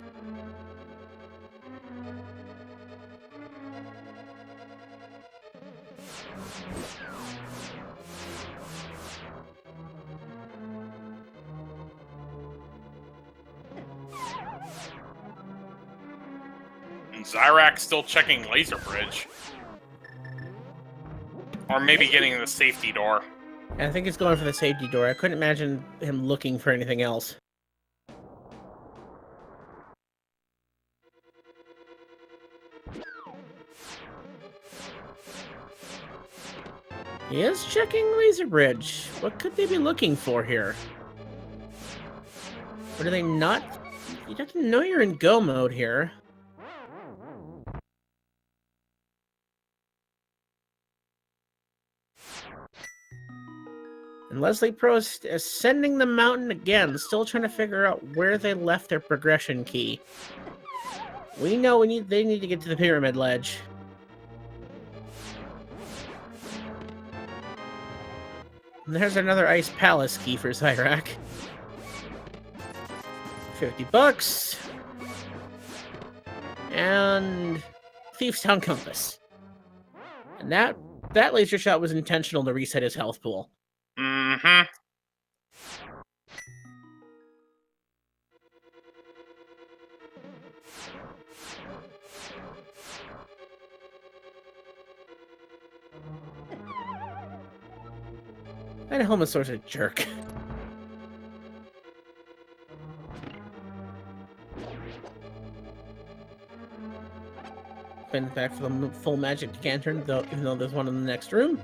Xyrak still checking Laser Bridge. Or maybe getting the safety door. I think he's going for the safety door. I couldn't imagine him looking for anything else. He is checking Laser Bridge. What could they be looking for here? Or do they not? You have to know you're in go mode here. And Leslie Pro is ascending the mountain again, still trying to figure out where they left their progression key. We know they need to get to the pyramid ledge. And there's another Ice Palace key for Xyrak. $50. And Thief's Town Compass. And that laser shot was intentional to reset his health pool. Mm-hmm. That Helmosaur's a jerk. Been back for the full magic lantern, though, even though there's one in the next room.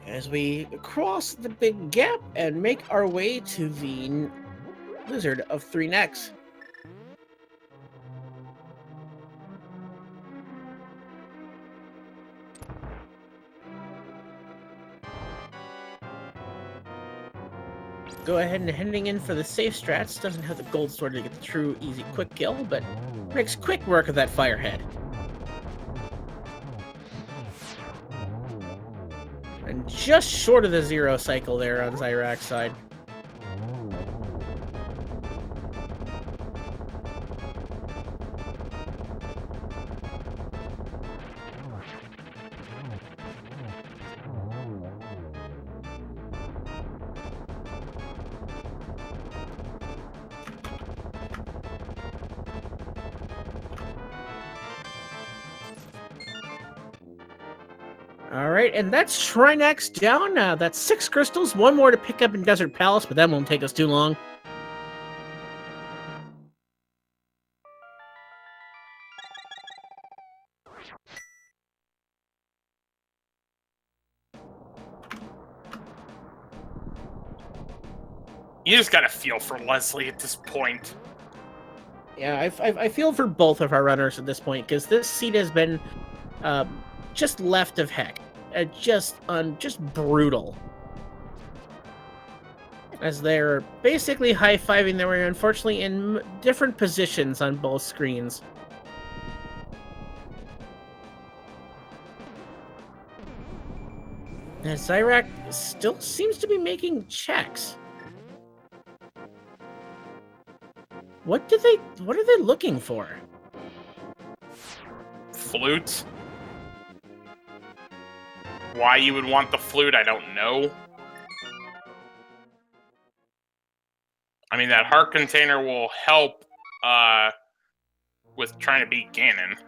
As we cross the big gap and make our way to the Lizard of Three Necks. Go ahead and heading in for the safe strats. Doesn't have the gold sword to get the true easy quick kill, but makes quick work of that firehead. And just short of the zero cycle there on Xyrak's side. Alright, and that's Shrine X down. That's 6 crystals, 1 more to pick up in Desert Palace, but that won't take us too long. You just gotta feel for Leslie at this point. Yeah, I feel for both of our runners at this point, because this seat has been just left of heck. Just brutal. As they're basically high-fiving their way, unfortunately, in different positions on both screens. And Xyrak still seems to be making checks. What are they looking for? Flute? Why you would want the flute, I don't know. I mean, that heart container will help with trying to beat Ganon.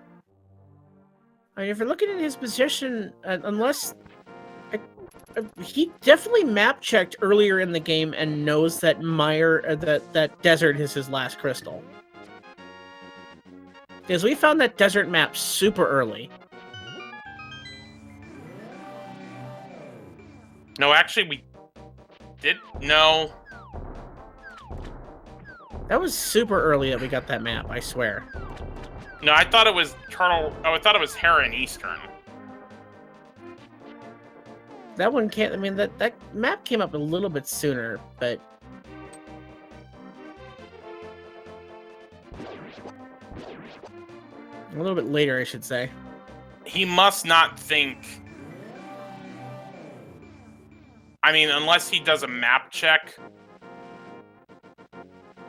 I mean, if you're looking at his position, unless... he definitely map checked earlier in the game and knows that that desert is his last crystal. Because we found that desert map super early. No, actually, we did. No. That was super early that we got that map, I swear. No, I thought it was Turtle. Oh, I thought it was Heron Eastern. That one can't. I mean, that map came up a little bit sooner, but a little bit later, I should say. He must not think. I mean, unless he does a map check,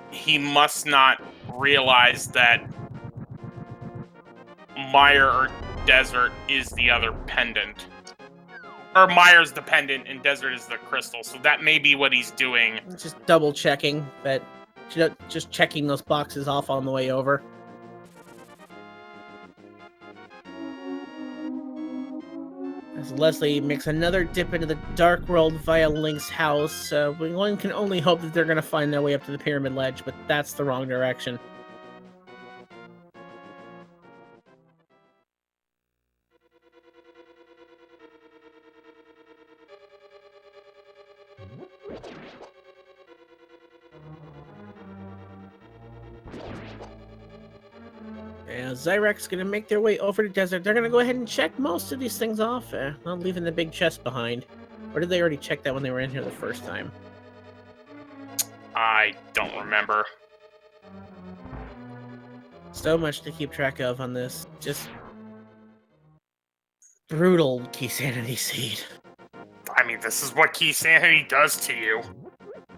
he must not realize that Mire or Desert is the other pendant. Or Mire's the pendant and Desert is the crystal. So that may be what he's doing. Just double checking that, just checking those boxes off on the way over. As Leslie makes another dip into the dark world via Link's house, one can only hope that they're going to find their way up to the pyramid ledge, but that's the wrong direction. And Xyrak's gonna make their way over to desert. They're gonna go ahead and check most of these things off, not leaving the big chest behind. Or did they already check that when they were in here the first time? I don't remember. So much to keep track of on this. Just brutal key sanity seed. I mean, this is what key sanity does to you.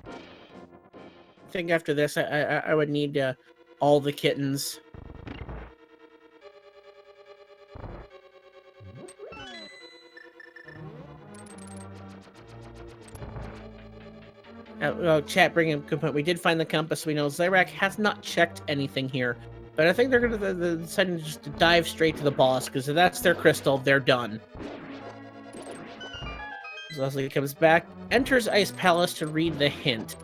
I think after this, I would need all the kittens. Chat bringing up a good point. We did find the compass. We know Xyrak has not checked anything here. But I think they're going to decide just to dive straight to the boss, because if that's their crystal, they're done. So Leslie comes back, enters Ice Palace to read the hint.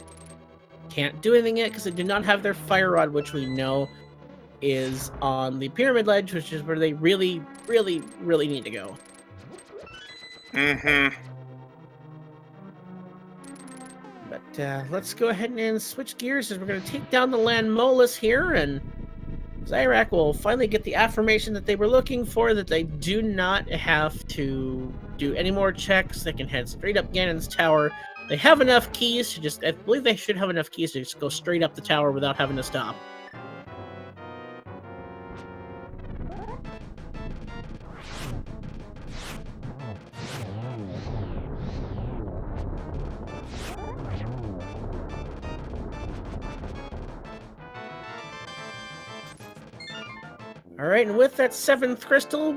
Can't do anything yet because they do not have their fire rod, which we know is on the pyramid ledge, which is where they really, really, really need to go. Mm-hmm. But let's go ahead and switch gears as we're going to take down the land molus here, and Xyrak will finally get the affirmation that they were looking for, that they do not have to do any more checks. They can head straight up Ganon's tower. They have enough keys to just, I believe they should have enough keys to just go straight up the tower without having to stop. Alright, and with that 7th crystal,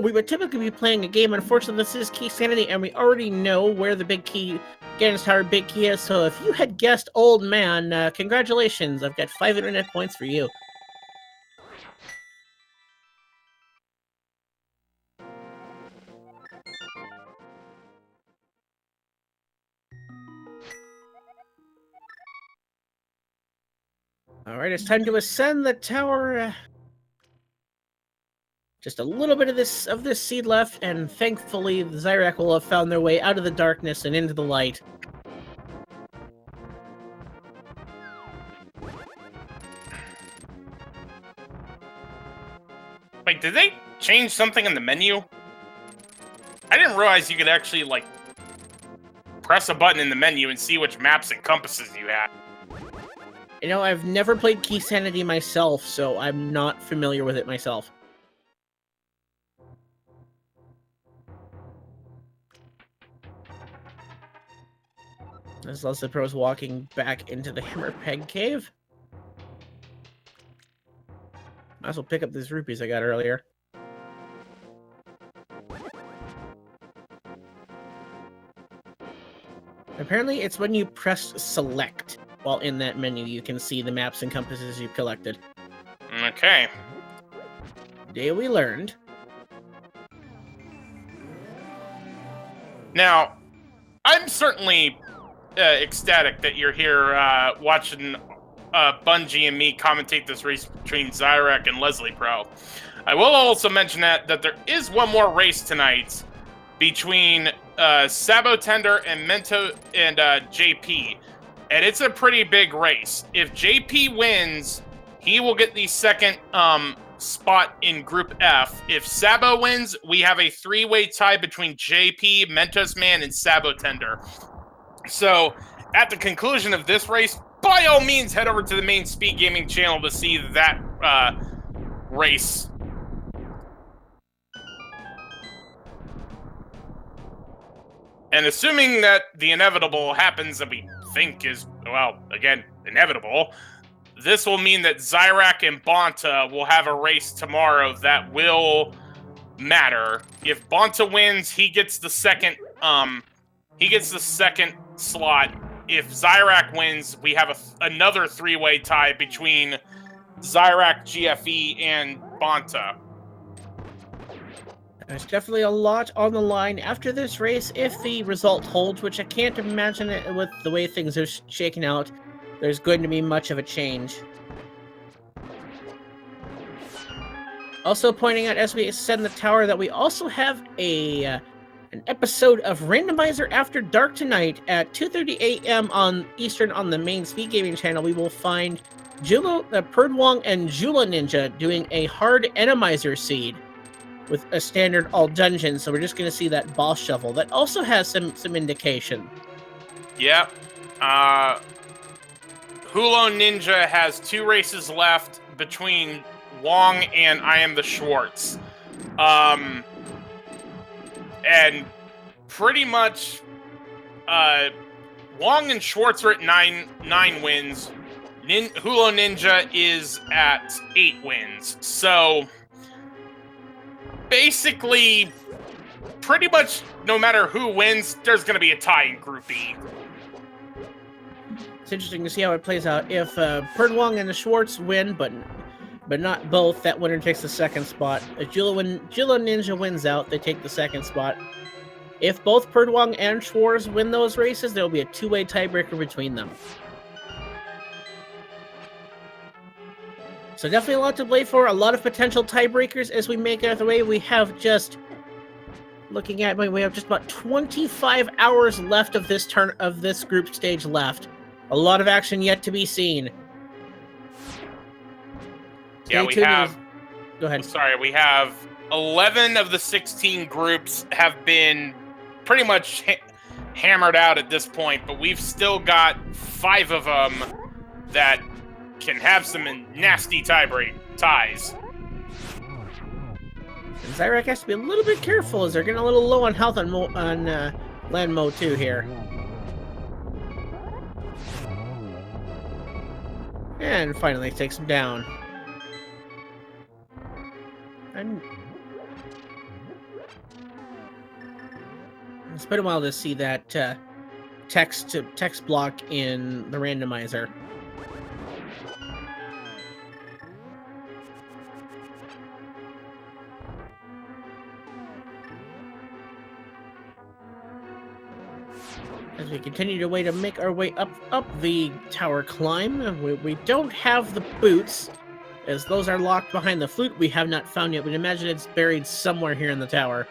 we would typically be playing a game. Unfortunately, this is Key Sanity, and we already know where the big key, Ganon's Tower big key is, so if you had guessed Old Man, congratulations, I've got 5 internet points for you. Alright, it's time to ascend the tower. Just a little bit of this seed left, and thankfully the Xyrak will have found their way out of the darkness and into the light. Wait, did they change something in the menu? I didn't realize you could actually, like, press a button in the menu and see which maps and compasses you had. You know, I've never played Key Sanity myself, so I'm not familiar with it myself. As Leslie Pro is walking back into the Hammerpeg Cave. Might as well pick up these rupees I got earlier. Apparently, it's when you press select while in that menu, you can see the maps and compasses you've collected. Okay. Today we learned. Now, I'm certainly ecstatic that you're here watching Bungie and me commentate this race between Xyrak and Leslie Pro. I will also mention that there is one more race tonight between Sabotender and Mento and JP, and it's a pretty big race. If JP wins, he will get the second spot in Group F. If Sabo wins, we have a 3-way tie between JP, Mentos Man, and Sabotender. So, at the conclusion of this race, by all means, head over to the main Speed Gaming channel to see that race. And assuming that the inevitable happens that we think is, well, again, inevitable, this will mean that Xyrak and Bonta will have a race tomorrow that will matter. If Bonta wins, he gets the second slot. If Xyrak wins, we have another 3-way tie between Xyrak, GFE, and Bonta. There's definitely a lot on the line after this race if the result holds, which I can't imagine it with the way things are shaking out. There's going to be much of a change. Also pointing out as we ascend the tower that we also have an an episode of Randomizer After Dark tonight at 2:30 a.m. on Eastern on the main Speed Gaming channel. We will find Perdwong and Jula Ninja doing a hard Enemizer seed with a standard all dungeon. So we're just going to see that boss shovel that also has some indication. Yep. Hulo Ninja has 2 races left between Wong and I Am the Schwartz. And pretty much, Wong and Schwartz are at 9 wins. Hulo Ninja is at 8 wins. So, basically, pretty much no matter who wins, there's going to be a tie in Group E. It's interesting to see how it plays out. If Perdwong and the Schwartz win, but not both, that winner takes the second spot. If Jula Ninja wins out, they take the second spot. If both Perdwong and Schwartz win those races, there will be a 2-way tiebreaker between them. So definitely a lot to play for, a lot of potential tiebreakers as we make our way. We have just, looking at, we have just about 25 hours left of this group stage left. A lot of action yet to be seen. Yeah, we have... Go ahead. Sorry, we have 11 of the 16 groups have been pretty much hammered out at this point, but we've still got 5 of them that can have some nasty ties. And Xyrak has to be a little bit careful as they're getting a little low on health on Land Mo 2 here. And finally takes him down. It's been a while to see that text block in the randomizer. As we continue to make our way up the tower climb, we don't have the boots, as those are locked behind the flute we have not found yet. We'd imagine it's buried somewhere here in the tower.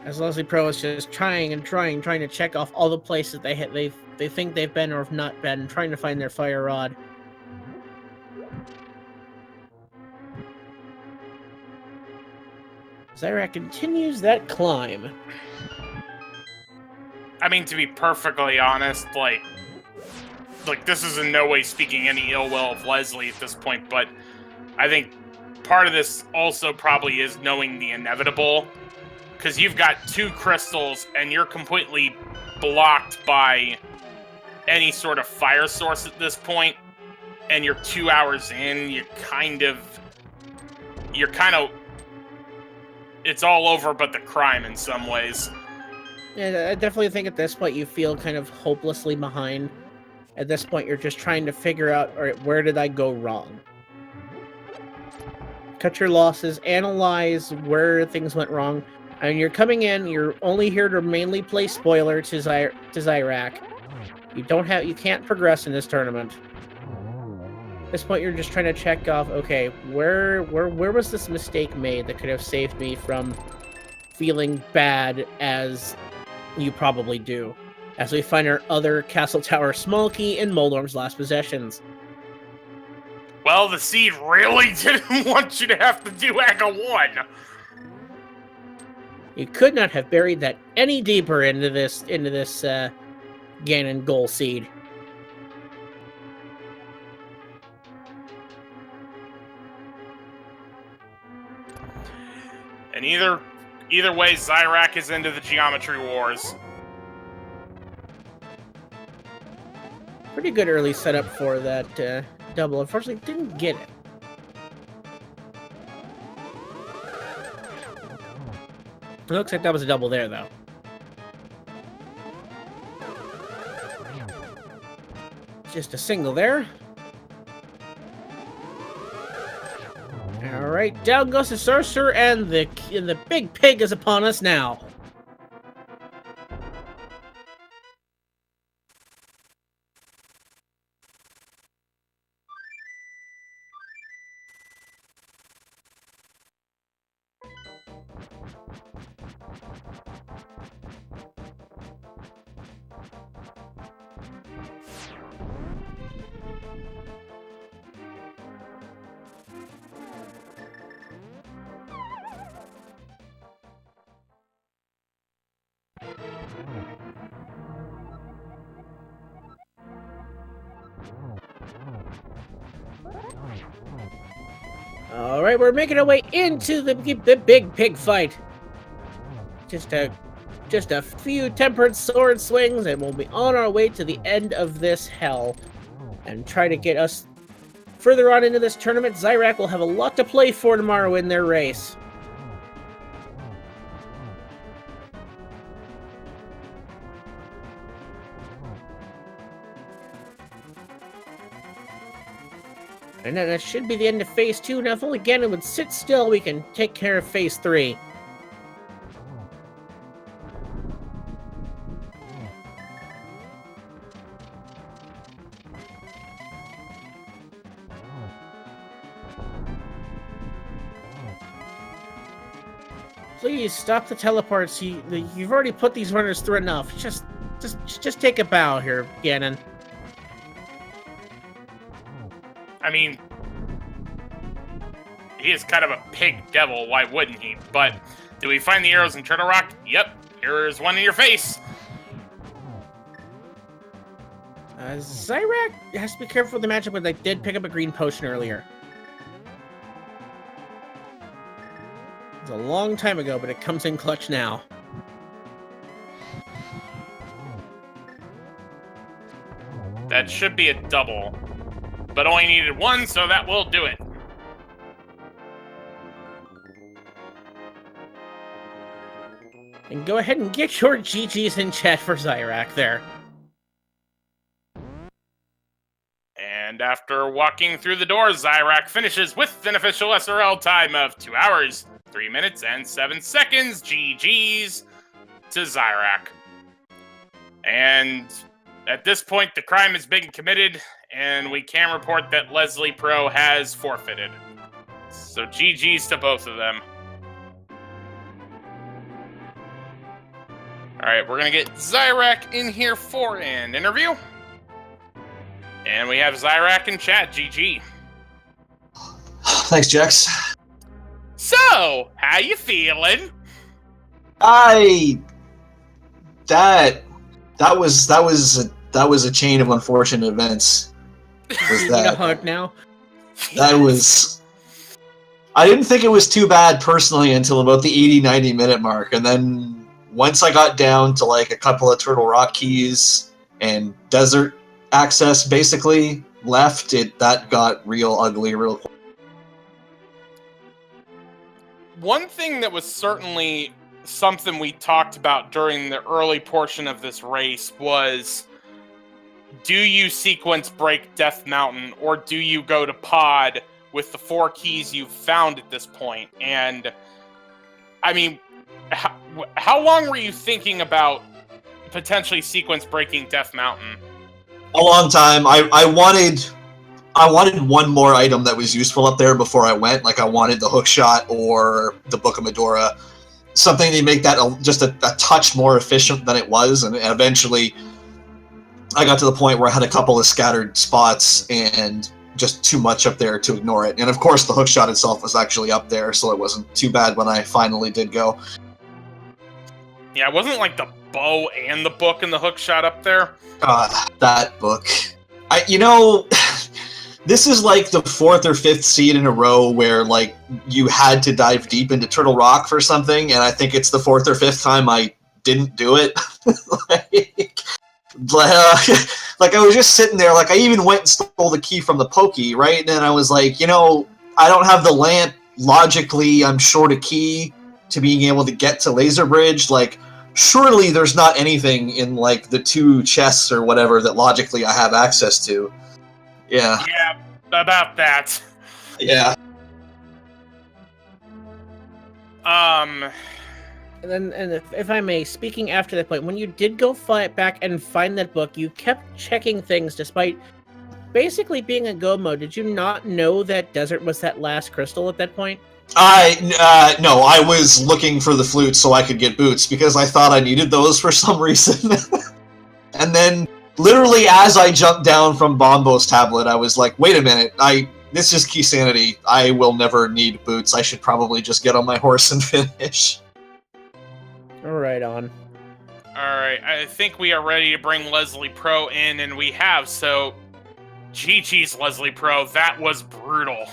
As Leslie Pro is just trying to check off all the places they think they've been or have not been, trying to find their fire rod. Xyrak continues that climb. I mean, to be perfectly honest, like this is in no way speaking any ill will of Leslie at this point, but I think part of this also probably is knowing the inevitable, because you've got 2 crystals and you're completely blocked by any sort of fire source at this point, and you're 2 hours in, you're kind of it's all over but the crime in some ways. Yeah, I definitely think at this point you feel kind of hopelessly behind. At this point, you're just trying to figure out, all right, where did I go wrong? Cut your losses, analyze where things went wrong. And you're coming in, you're only here to mainly play spoiler to Xyrak. You can't progress in this tournament. At this point, you're just trying to check off, okay, where was this mistake made that could have saved me from feeling bad as you probably do, as we find our other Castle Tower small key in Moldorm's last possessions. Well, the seed really didn't want you to have to do AGA 1. You could not have buried that any deeper into this Ganon goal seed. And either way, Xyrak is into the Geometry Wars. Pretty good early setup for that double. Unfortunately, didn't get it. It looks like that was a double there, though. Just a single there. All right, down goes the sorcerer, and the big pig is upon us now. All right, we're making our way into the big pig fight. Just a few tempered sword swings, and we'll be on our way to the end of this hell, and try to get us further on into this tournament. Xyrak will have a lot to play for tomorrow in their race. And then that should be the end of Phase 2. Now, if only Ganon would sit still, we can take care of Phase 3. Please stop the teleports. You've already put these runners through enough. Just take a bow here, Ganon. I mean, he is kind of a pig devil, why wouldn't he? But, did we find the arrows in Turtle Rock? Yep, here's one in your face. Xyrak has to be careful with the matchup, but they did pick up a green potion earlier. It was a long time ago, but it comes in clutch now. That should be a double. But only needed one, so that will do it. And go ahead and get your GGs in chat for Xyrak there. And after walking through the door, Xyrak finishes with an official SRL time of 2 hours, 3 minutes, and 7 seconds. GGs to Xyrak. And at this point, the crime has been committed, and we can report that Leslie Pro has forfeited. So GG's to both of them. Alright, we're going to get Xyrak in here for an interview. And we have Xyrak in chat. GG. Thanks, Jax. So, how you feeling? That was a chain of unfortunate events. You need a hug now? I didn't think it was too bad personally until about the 80-90 minute mark, and then once I got down to like a couple of Turtle Rock keys and desert access basically left, that got real ugly real quick. One thing that was certainly something we talked about during the early portion of this race was, do you sequence break Death Mountain, or do you go to pod with the 4 keys you've found at this point? And, I mean, how long were you thinking about potentially sequence breaking Death Mountain? A long time. I wanted one more item that was useful up there before I went. Like, I wanted the hook shot or the Book of Medora. Something to make that just a touch more efficient than it was, and eventually I got to the point where I had a couple of scattered spots and just too much up there to ignore it. And of course the hookshot itself was actually up there, so it wasn't too bad when I finally did go. Yeah, it wasn't like the bow and the book and the hookshot up there. That book. This is like the 4th or 5th seed in a row where like you had to dive deep into Turtle Rock for something, and I think it's the 4th or 5th time I didn't do it. Like I was just sitting there, like I even went and stole the key from the Pokey, right? And I was like, I don't have the lamp. Logically, I'm short a key to being able to get to Laser Bridge. Like, surely there's not anything in like the 2 chests or whatever that logically I have access to. Yeah. Yeah, about that. Yeah. And if I may, speaking after that point, when you did go back and find that book, you kept checking things despite basically being in go mode. Did you not know that Desert was that last crystal at that point? No, I was looking for the flute so I could get boots because I thought I needed those for some reason. And then, literally as I jumped down from Bombo's tablet, I was like, wait a minute, this is Key Sanity. I will never need boots. I should probably just get on my horse and finish. Right on. Alright, I think we are ready to bring Leslie Pro in, and we have, so... GG's, Leslie Pro, that was brutal.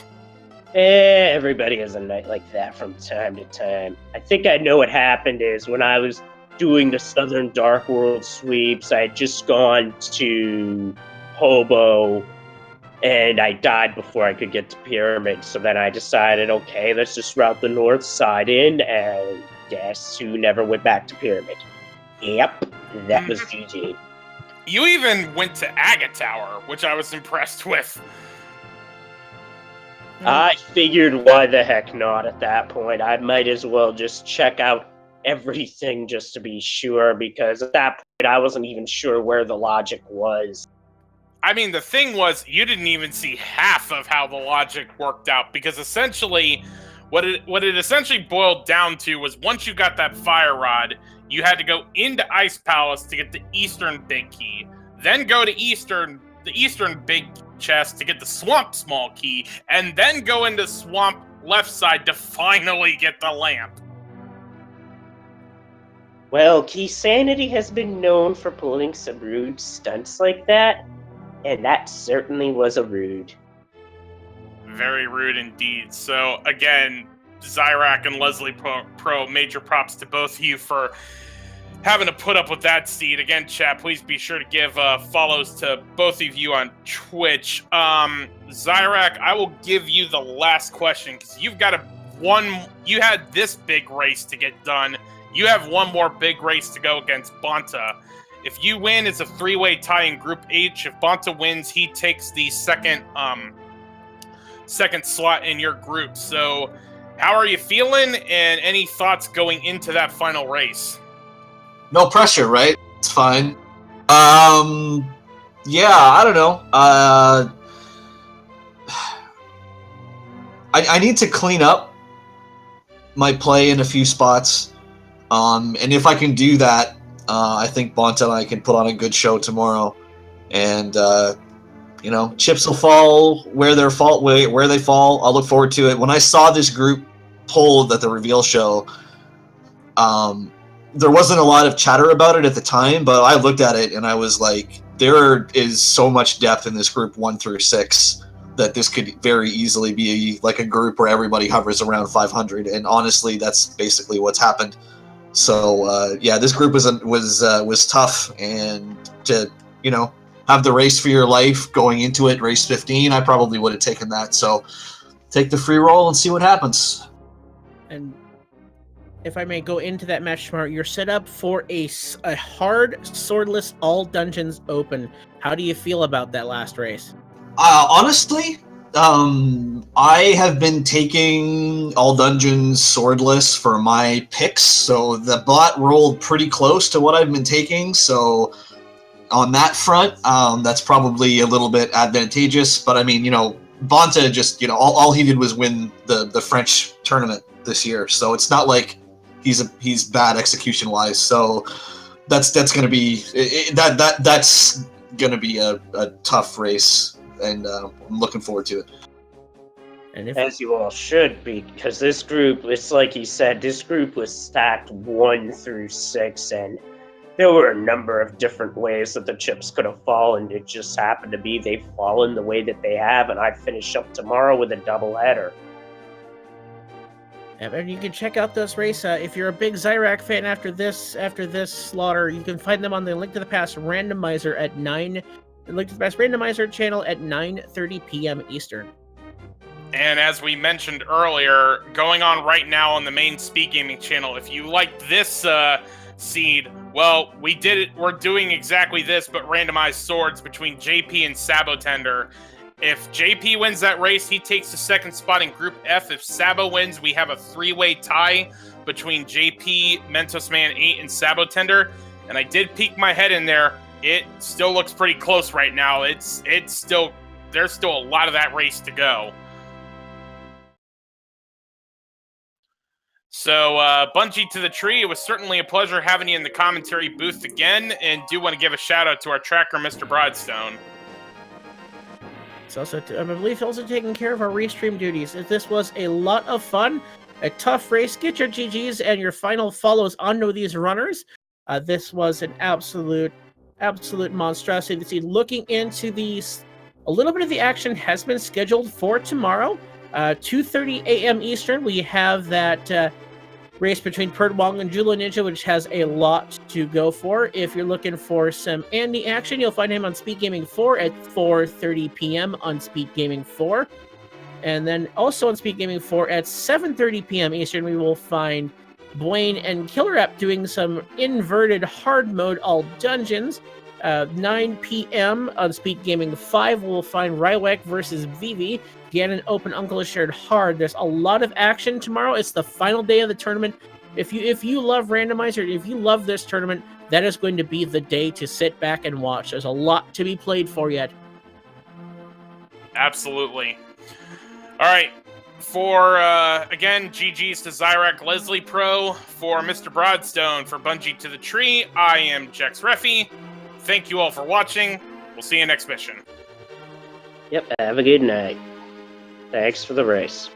Everybody has a night like that from time to time. I think I know what happened is when I was doing the Southern Dark World sweeps, I had just gone to Hobo, and I died before I could get to Pyramid, so then I decided, okay, let's just route the north side in, and guess who never went back to Pyramid? Yep, that was GG. You even went to Agate Tower, which I was impressed with. I figured why the heck not at that point. I might as well just check out everything just to be sure, because at that point I wasn't even sure where the logic was. I mean, the thing was, you didn't even see half of how the logic worked out, because essentially, what it essentially boiled down to was once you got that fire rod, you had to go into Ice Palace to get the Eastern Big Key, then go to the Eastern Big Chest to get the Swamp Small Key, and then go into Swamp Left Side to finally get the lamp. Well, Key Sanity has been known for pulling some rude stunts like that, and that certainly was a rude. Very rude indeed. So, again, Xyrak and Leslie Pro, major props to both of you for having to put up with that seed. Again, chat, please be sure to give follows to both of you on Twitch. Xyrak, I will give you the last question, because you've got you had this big race to get done. You have one more big race to go against Bonta. If you win, it's a 3-way tie in Group H. If Bonta wins, he takes the second slot in your group. So, how are you feeling, and any thoughts going into that final race? No pressure, right? It's fine. Yeah, I don't know. I need to clean up my play in a few spots. And if I can do that, I think Bonta and I can put on a good show tomorrow. And, chips will fall where they fall. I'll look forward to it. When I saw this group pulled at the reveal show, there wasn't a lot of chatter about it at the time, but I looked at it and I was like, there is so much depth in this group 1 through 6 that this could very easily be like a group where everybody hovers around 500. And honestly, that's basically what's happened. So this group was tough, and to have the race for your life going into it, race 15, I probably would have taken that. So take the free roll and see what happens. And if I may go into that match tomorrow, you're set up for a hard swordless all dungeons open. How do you feel about that last race? Honestly, I have been taking all dungeons swordless for my picks, so the bot rolled pretty close to what I've been taking. So on that front, that's probably a little bit advantageous. But I mean, Bonta just, all he did was win the French tournament this year, so it's not like he's bad execution wise. So that's gonna be that's gonna be a tough race, and I'm looking forward to it. And as you all should be, because this group, it's like he said, this group was stacked 1 through 6, and there were a number of different ways that the chips could have fallen. It just happened to be they've fallen the way that they have, and I finish up tomorrow with a doubleheader. And you can check out this race if you're a big Xyrak fan. After this slaughter, you can find them on the Link to the Past Randomizer at Link to the Past Randomizer channel at 9:30 p.m. Eastern. And as we mentioned earlier, going on right now on the main Speed Gaming channel, if you liked this seed, well, we did it. We're doing exactly this, but randomized swords between JP and Sabotender. If JP wins that race, he takes the second spot in Group F. If Sabo wins, we have a 3-way tie between JP, Mentos Man 8, and Sabotender. And I did peek my head in there. It still looks pretty close right now. There's still a lot of that race to go. So, Bungie to the tree, it was certainly a pleasure having you in the commentary booth again, and do want to give a shout out to our tracker, Mr. Broadstone. It's also, I believe, also taking care of our restream duties. This was a lot of fun, a tough race. Get your GGs and your final follows onto these runners. This was an absolute monstrosity. See, looking into these, a little bit of the action has been scheduled for tomorrow, 2:30 a.m. Eastern. We have that race between Perd Wong and Jula Ninja, which has a lot to go for. If you're looking for some Andy action, you'll find him on Speed Gaming 4 at 4:30 p.m. on Speed Gaming 4. And then also on Speed Gaming 4 at 7:30 p.m. Eastern, we will find Blaine and Killer App doing some inverted hard mode all dungeons. 9 p.m. on Speed Gaming 5, we'll find Rywek versus Vivi. Ganon Open Uncle Shared Hard. There's a lot of action tomorrow. It's the final day of the tournament. If you love Randomizer, if you love this tournament, that is going to be the day to sit back and watch. There's a lot to be played for yet. Absolutely. All right. For, again, GG's to Xyrak Leslie Pro. For Mr. Broadstone, for Bungie to the Tree, I am Jex Reffi. Thank you all for watching. We'll see you next mission. Yep, have a good night. Thanks for the race.